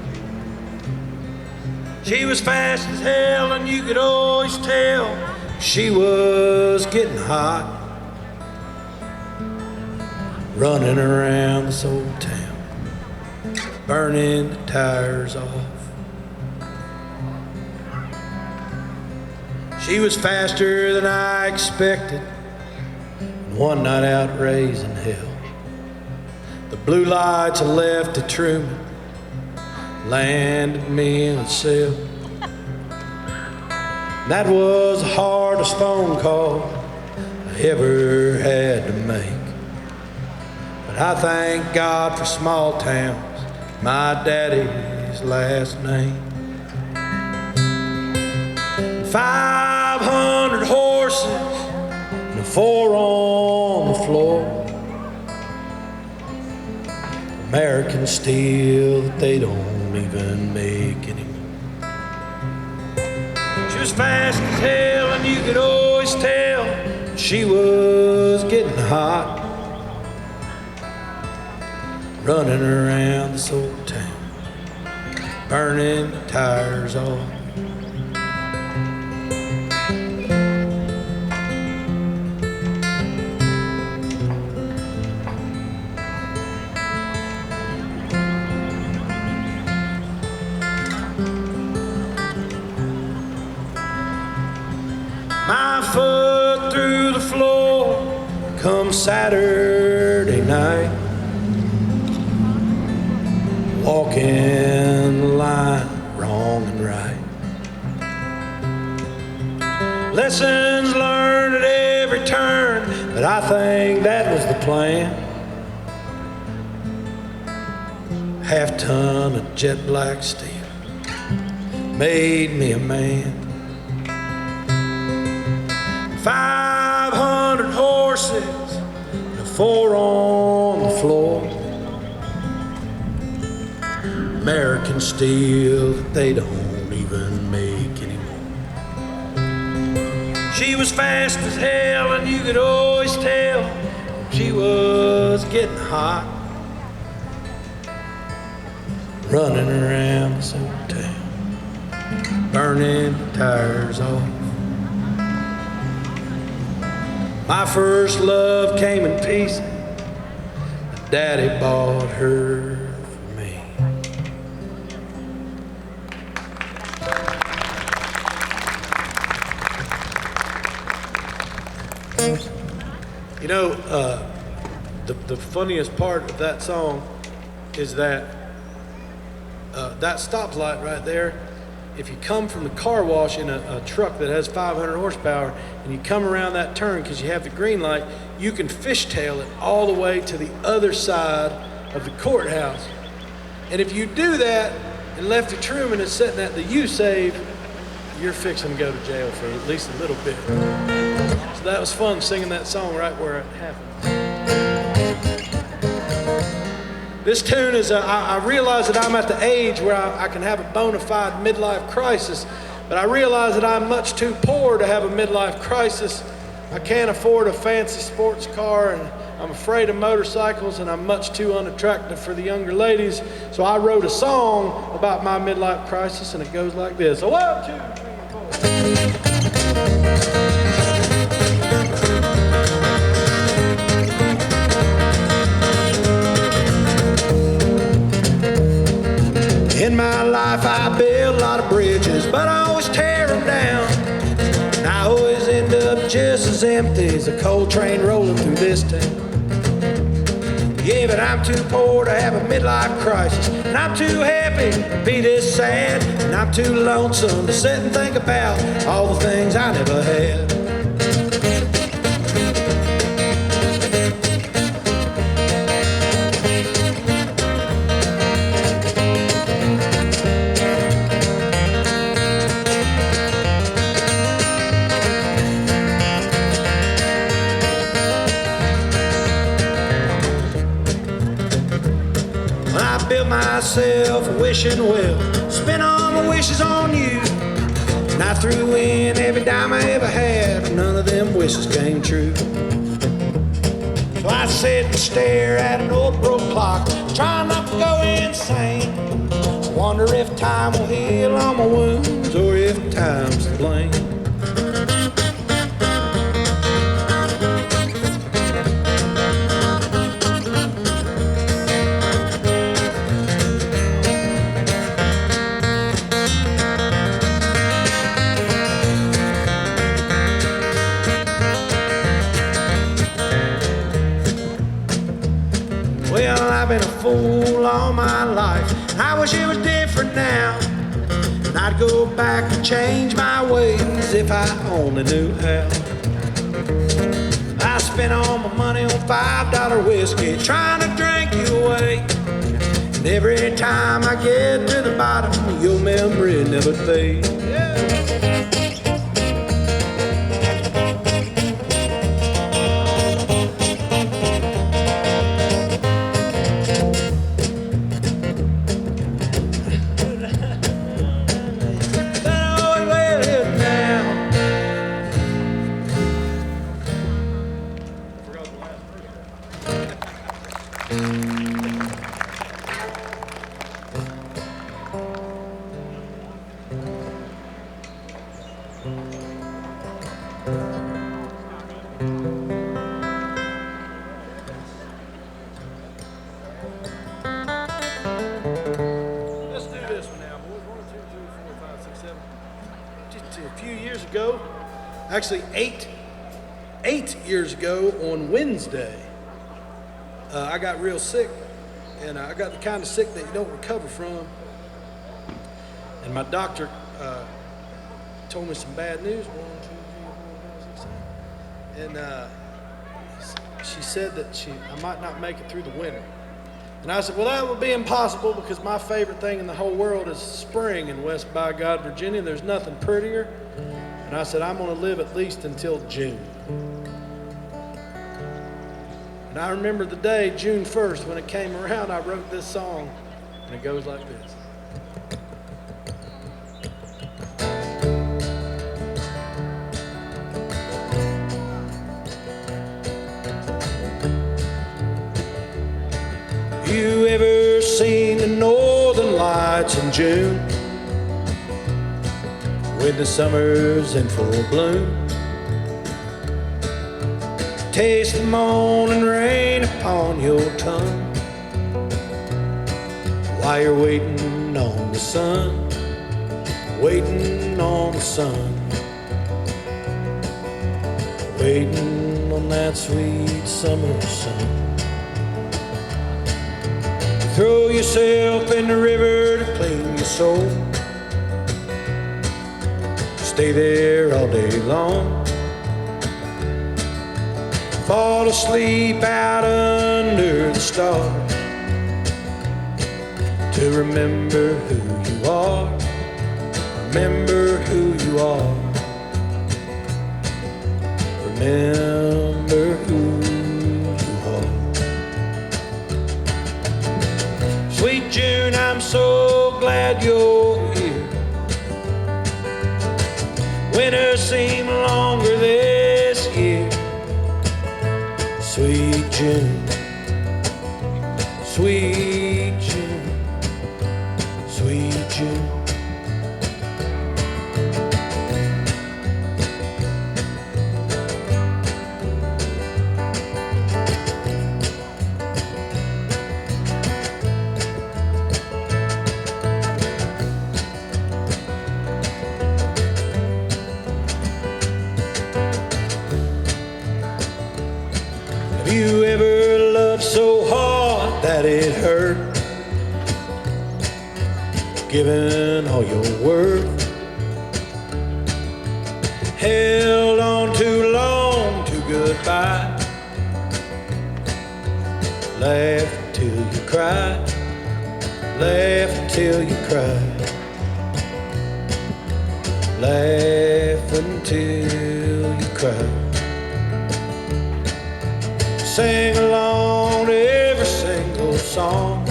She was fast as hell, and you could always tell she was getting hot, running around this old town, burning the tires off. She was faster than I expected, and one night out raising hell, the blue lights of left to Truman landed me in a cell. That was the hardest phone call I ever had to make. But I thank God for small towns, my daddy's last name. 500 horses and 4 on the floor. American steel that they don't even make anymore. She was fast as hell, and you could always tell she was getting hot, running around this old town, burning the tires off. My foot through the floor come Saturday night, walking the line wrong and right. Lessons learned at every turn, but I think that was the plan. Half ton of jet black steel made me a man. 500 horses and 4 on the floor. American steel that they don't even make anymore. She was fast as hell, and you could always tell she was getting hot, running around this old town, burning the tires off. My first love came in pieces. Daddy bought her for me. You know, the funniest part of that song is that that stoplight right there, if you come from the car wash in a truck that has 500 horsepower and you come around that turn because you have the green light, you can fishtail it all the way to the other side of the courthouse. And if you do that and Lefty Truman is sitting at the U-Save, you're fixing to go to jail for at least a little bit. So that was fun singing that song right where it happened. This tune is, I realize that I'm at the age where I can have a bona fide midlife crisis, but I realize that I'm much too poor to have a midlife crisis. I can't afford a fancy sports car, and I'm afraid of motorcycles, and I'm much too unattractive for the younger ladies. So I wrote a song about my midlife crisis, and it goes like this. 1, 2, 3, 4. In my life I build a lot of bridges, but I always tear them down. And I always end up just as empty as a coal train rolling through this town. Yeah, but I'm too poor to have a midlife crisis, and I'm too happy to be this sad, and I'm too lonesome to sit and think about all the things I never had. Built myself a wishing well, spent all my wishes on you, and I threw in every dime I ever had, but none of them wishes came true. So I sit and stare at an old broke clock, trying not to go insane. Wonder if time will heal all my wounds or if time's to blame. Well, I've been a fool all my life. I wish it was different now. And I'd go back and change my ways if I only knew how. I spent all my money on $5 whiskey trying to drink you away. And every time I get to the bottom, your memory never fades. Let's do this one now, boys. 1, 2, 3, 4, 5, 6, 7. Just a few years ago, actually 8 years ago on Wednesday, I got real sick, and I got the kind of sick that you don't recover from. And my doctor told me some bad news. 1, 2, 3, 4, 5, 6, 7. And she said that I might not make it through the winter. And I said, well, that would be impossible because my favorite thing in the whole world is spring in West by God, Virginia. There's nothing prettier. And I said, I'm going to live at least until June. And I remember the day, June 1st, when it came around, I wrote this song, and it goes like this. You ever seen the northern lights in June, when the summer's in full bloom? Taste the morning rain upon your tongue while you're waiting on the sun, waiting on the sun, waiting on that sweet summer sun. Throw yourself in the river to clean your soul. Stay there all day long. Fall asleep out under the stars to remember who you are. Remember who you are. Remember who you are. Sweet June, I'm so glad you're here. Winter seemed longer this year. Sweet June, sweet June, sweet June. Have you ever loved so hard that it hurt? Given all your worth, held on too long to goodbye, laughed till you cried, laughed till you cried, laugh until you cried. Sing along to every single song,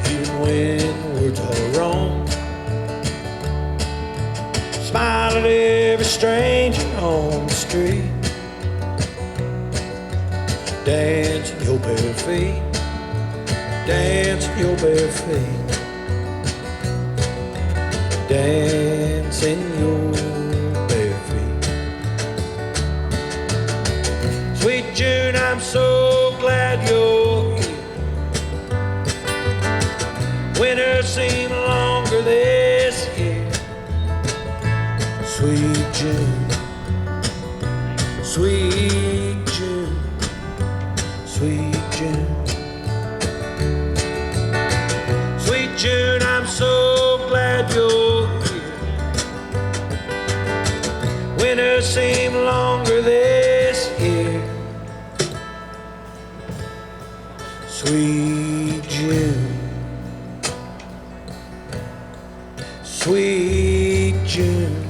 even when the words are wrong. Smile at every stranger on the street, dance in your bare feet, dance in your bare feet, dance in your bare feet. Sweet June, I'm so glad you're here. Winter seemed longer this year. Sweet June, sweet June, sweet June. Sweet June, I'm so glad you're here. Winter seemed longer this year. Sweet June, sweet June,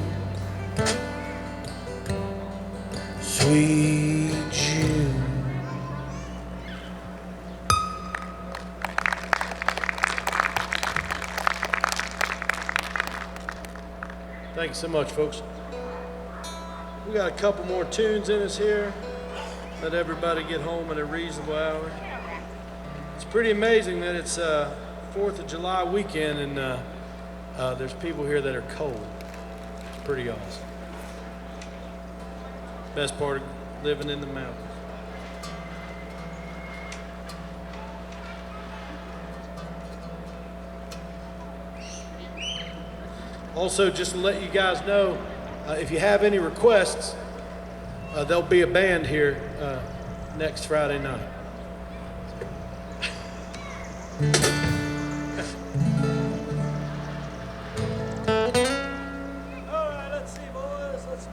sweet June. Thank you so much, folks. We got a couple more tunes in us here. Let everybody get home at a reasonable hour. It's pretty amazing that it's 4th of July weekend and there's people here that are cold. It's pretty awesome. Best part of living in the mountains. Also, just to let you guys know, if you have any requests, there'll be a band here next Friday night. All right, let's see, boys. Let's do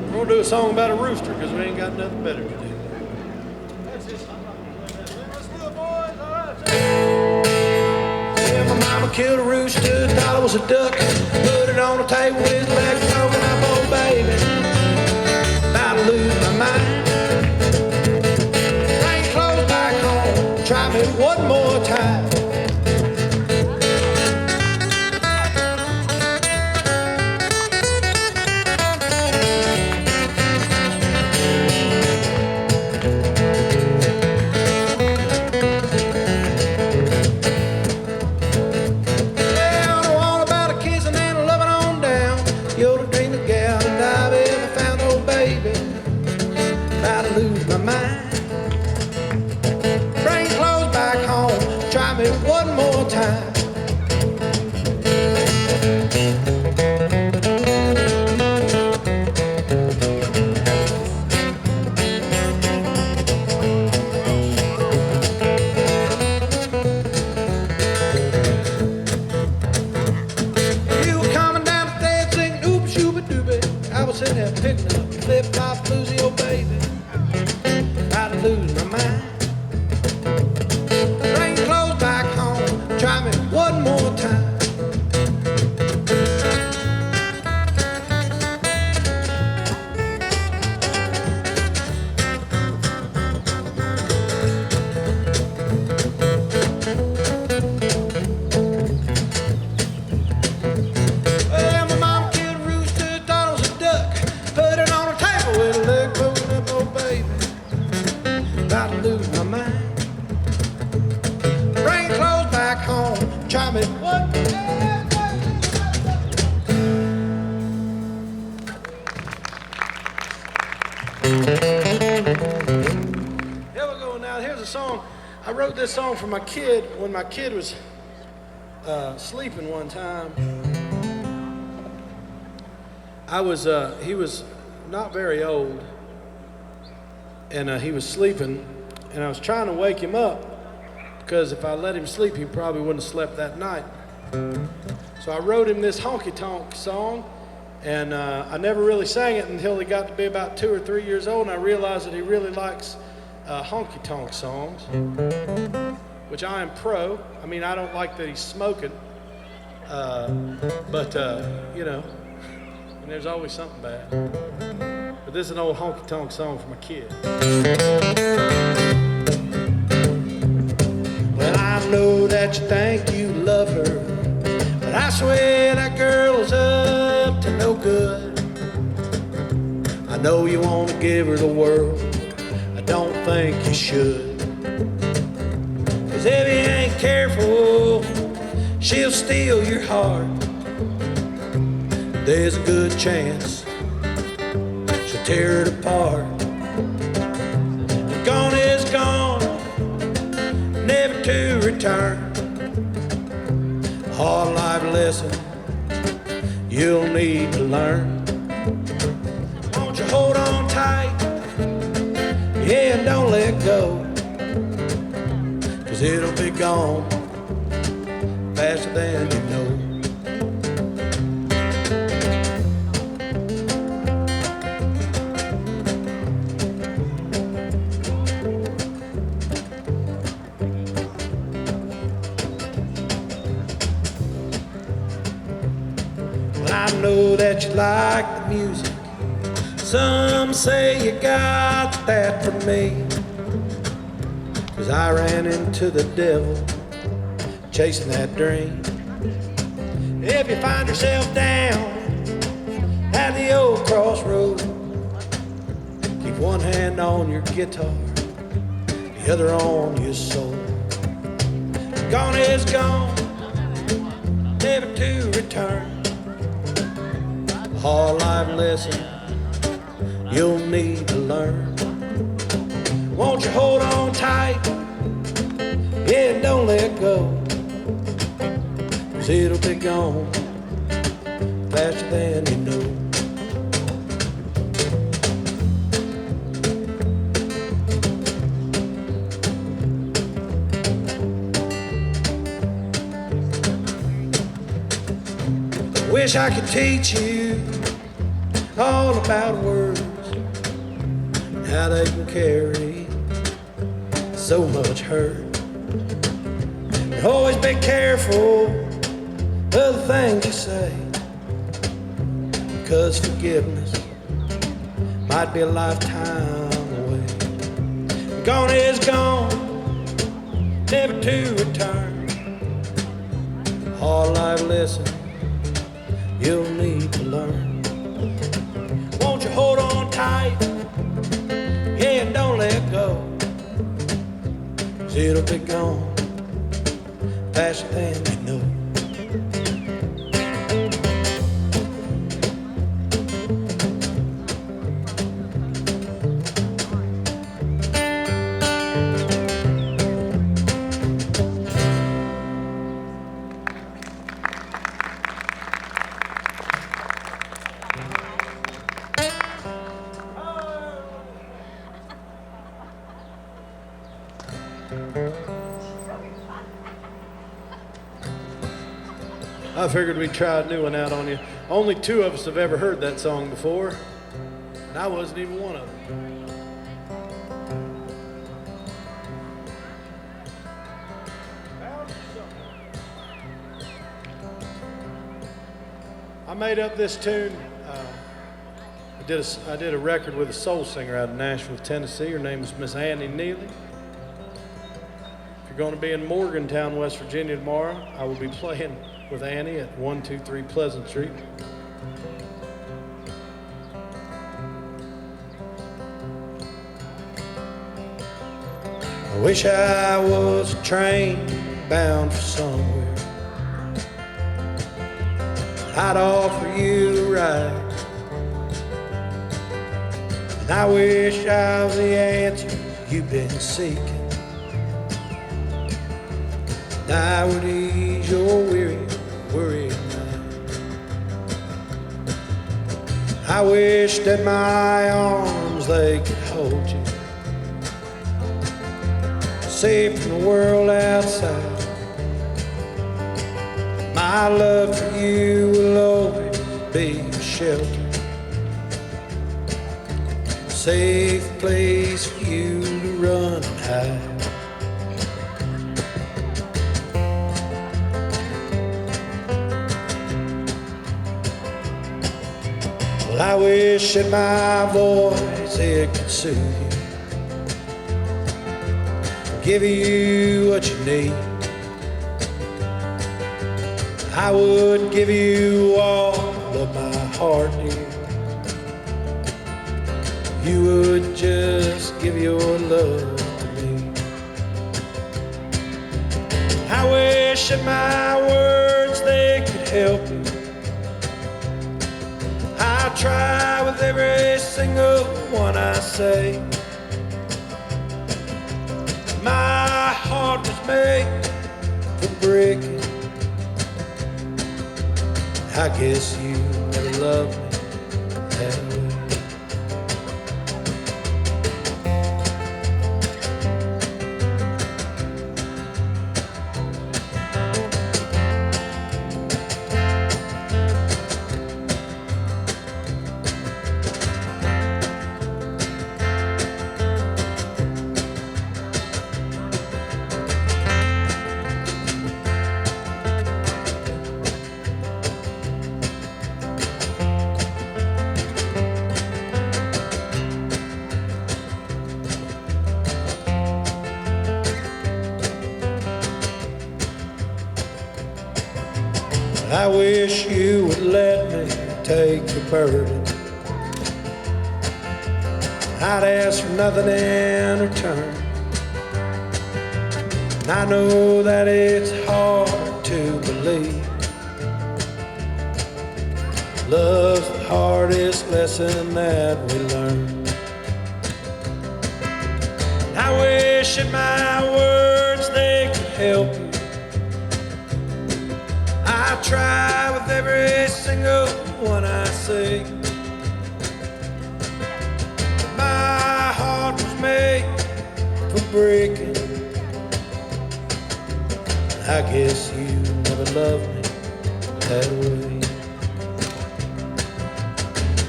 we're gonna do a song about a rooster because we ain't got nothing better to do. That's just, let's do it, boys. All right. Yeah, my mama killed a rooster, thought it was a duck. Put it on the table with legs broken up, oh baby. About to lose my mind. Bring clothes back home, try me one more time. Lose my mind. Bring clothes back home, try me one more time. You were coming down the stairs singing oops shooba doobie. I was sitting there picking up flip-flop bluesy, oh baby. About to lose my mind. Bring clothes back home, try me one more time. Well, my mom killed a rooster, thought it was a duck. Put it on the table with a leg broken up, oh baby. About to lose my mind. Bring clothes back home, try me one. Here we go now. Here's a song. I wrote this song for my kid when my kid was sleeping one time. He was not very old. And he was sleeping, and I was trying to wake him up because if I let him sleep, he probably wouldn't have slept that night. So I wrote him this honky tonk song, and I never really sang it until he got to be about 2 or 3 years old, and I realized that he really likes honky tonk songs, which I am pro. I mean, I don't like that he's smoking, but you know, and there's always something bad. But this is an old honky tonk song for my kid. that you think you love her, but I swear that girl is up to no good. I know you want to give her the world, I don't think you should. 'Cause if you ain't careful, she'll steal your heart. There's a good chance she'll tear it apart. Gone is gone, never to return. A hard life lesson you'll need to learn. Won't you hold on tight, yeah, and don't let go, 'cause it'll be gone faster than you know. I know that you like the music. Some say you got that from me, 'cause I ran into the devil chasing that dream. If you find yourself down at the old crossroad, keep one hand on your guitar, the other on your soul. Gone is gone, never to return. Hard life lesson you'll need to learn. Won't you hold on tight, yeah, and don't let go, 'cause it'll be gone faster than you know. Wish I could teach you all about words, how they can carry so much hurt. But always be careful of the things you say, because forgiveness might be a lifetime away. Gone is gone, never to return. Hard life lesson you'll need to learn. Won't you hold on tight, yeah, and don't let go, 'cause it'll be gone faster than you know. I figured we'd try a new one out on you. Only two of us have ever heard that song before, and I wasn't even one of them. I made up this tune. I did a record with a soul singer out of Nashville, Tennessee. Her name is Miss Annie Neely. If you're going to be in Morgantown, West Virginia tomorrow, I will be playing with Annie at 123 Pleasant Street. I wish I was a train bound for somewhere, I'd offer you a ride. And I wish I was the answer you've been seeking, and I would ease your worried mind. I wish that my arms, they could hold you, safe from the world outside. My love for you will always be a shelter, a safe place for you to run and hide. Well, I wish that my voice, it could soothe you, give you what you need. I would give you all of my heart, dear. You would just give your love to me. I wish that my words, they could help you. I try with every single one I say. My heart was made for breaking. I guess you never loved me that way. I wish you would let me take your burden. I'd ask for nothing in return. And I know that it's hard to believe. Love's the hardest lesson that we learn. And I wish that my words, they could help you. I try with every single one I say. My heart was made for breaking. I guess you never loved me that way.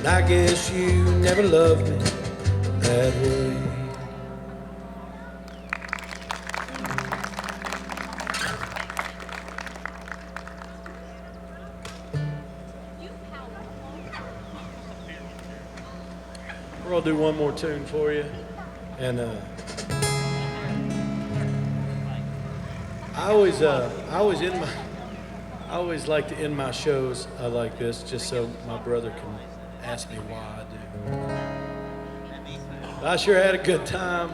I guess you never loved me that way. We're gonna do one more tune for you, and I always like to end my shows like this, just so my brother can ask me why I do. But I sure had a good time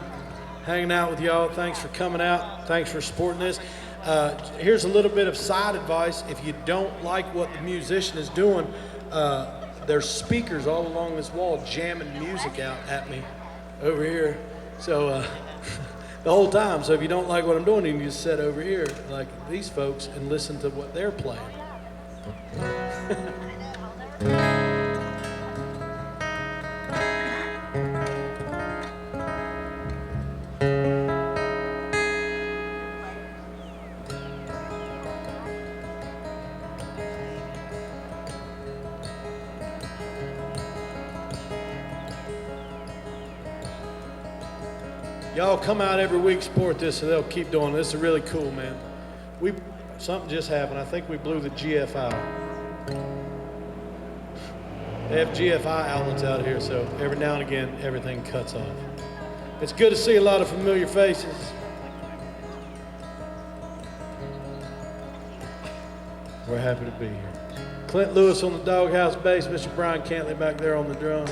hanging out with y'all. Thanks for coming out. Thanks for supporting this. Here's a little bit of side advice. If you don't like what the musician is doing, there's speakers all along this wall jamming music out at me over here. So the whole time. So if you don't like what I'm doing, you can just sit over here like these folks and listen to what they're playing. Y'all come out every week, support this, so they'll keep doing this. It's really cool, man. Something just happened. I think we blew the GFI. They have GFI outlets out here, so every now and again, everything cuts off. It's good to see a lot of familiar faces. We're happy to be here. Clint Lewis on the Doghouse bass, Mr. Brian Cantley back there on the drums.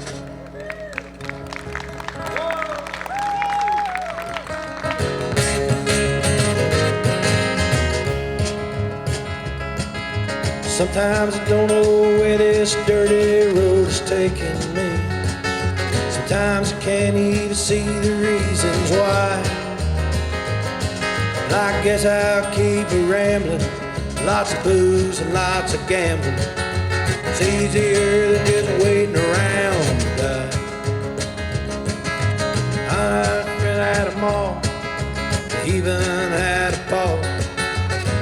Sometimes I don't know where this dirty road is taking me. Sometimes I can't even see the reasons why. And I guess I'll keep rambling. Lots of booze and lots of gambling. It's easier than just waiting around to die. I've been at a mall, even had a ball.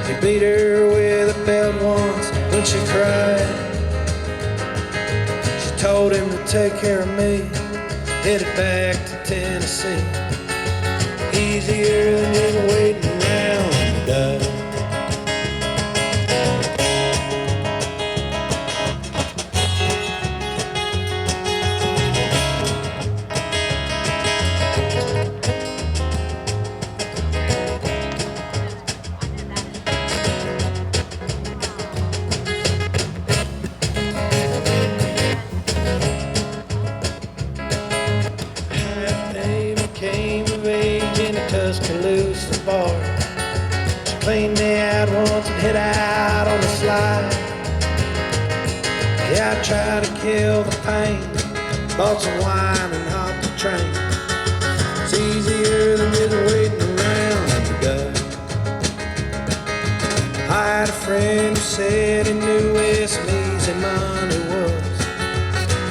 He beat her with a belt once when she cried. She told him to take care of me, headed back to Tennessee. Easier than just waiting around to die. hard. She cleaned me out once and hit out on the slide. Yeah, I tried to kill the pain. Bought some wine and hopped the train. It's easier than just waiting around in the dust. I had a friend who said he knew where some easy money was.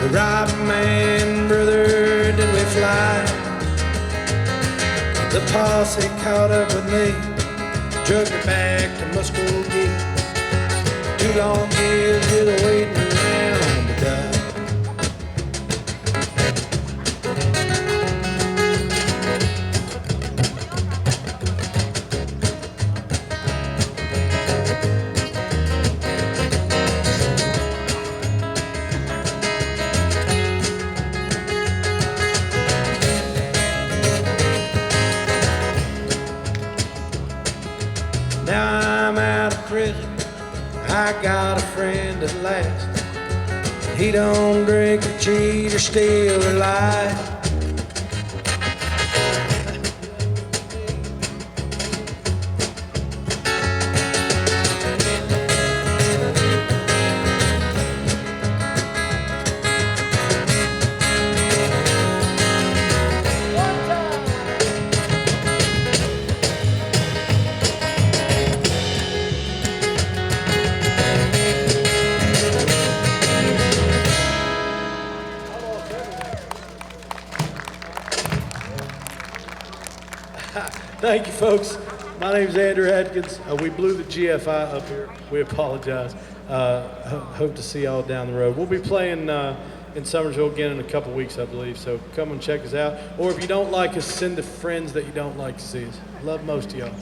We robbed a man, brother, did we fly? The posse caught up with me, drug me back to Muskogee. 2 long years just waiting around to die. Now I'm out of prison, I got a friend at last. He don't drink or cheat or steal or lie. Thank you, folks. My name's Andrew Adkins. We blew the GFI up here. We apologize. Hope to see y'all down the road. We'll be playing in Summersville again in a couple weeks, I believe. So come and check us out. Or if you don't like us, send the friends that you don't like to see us. Love most of y'all.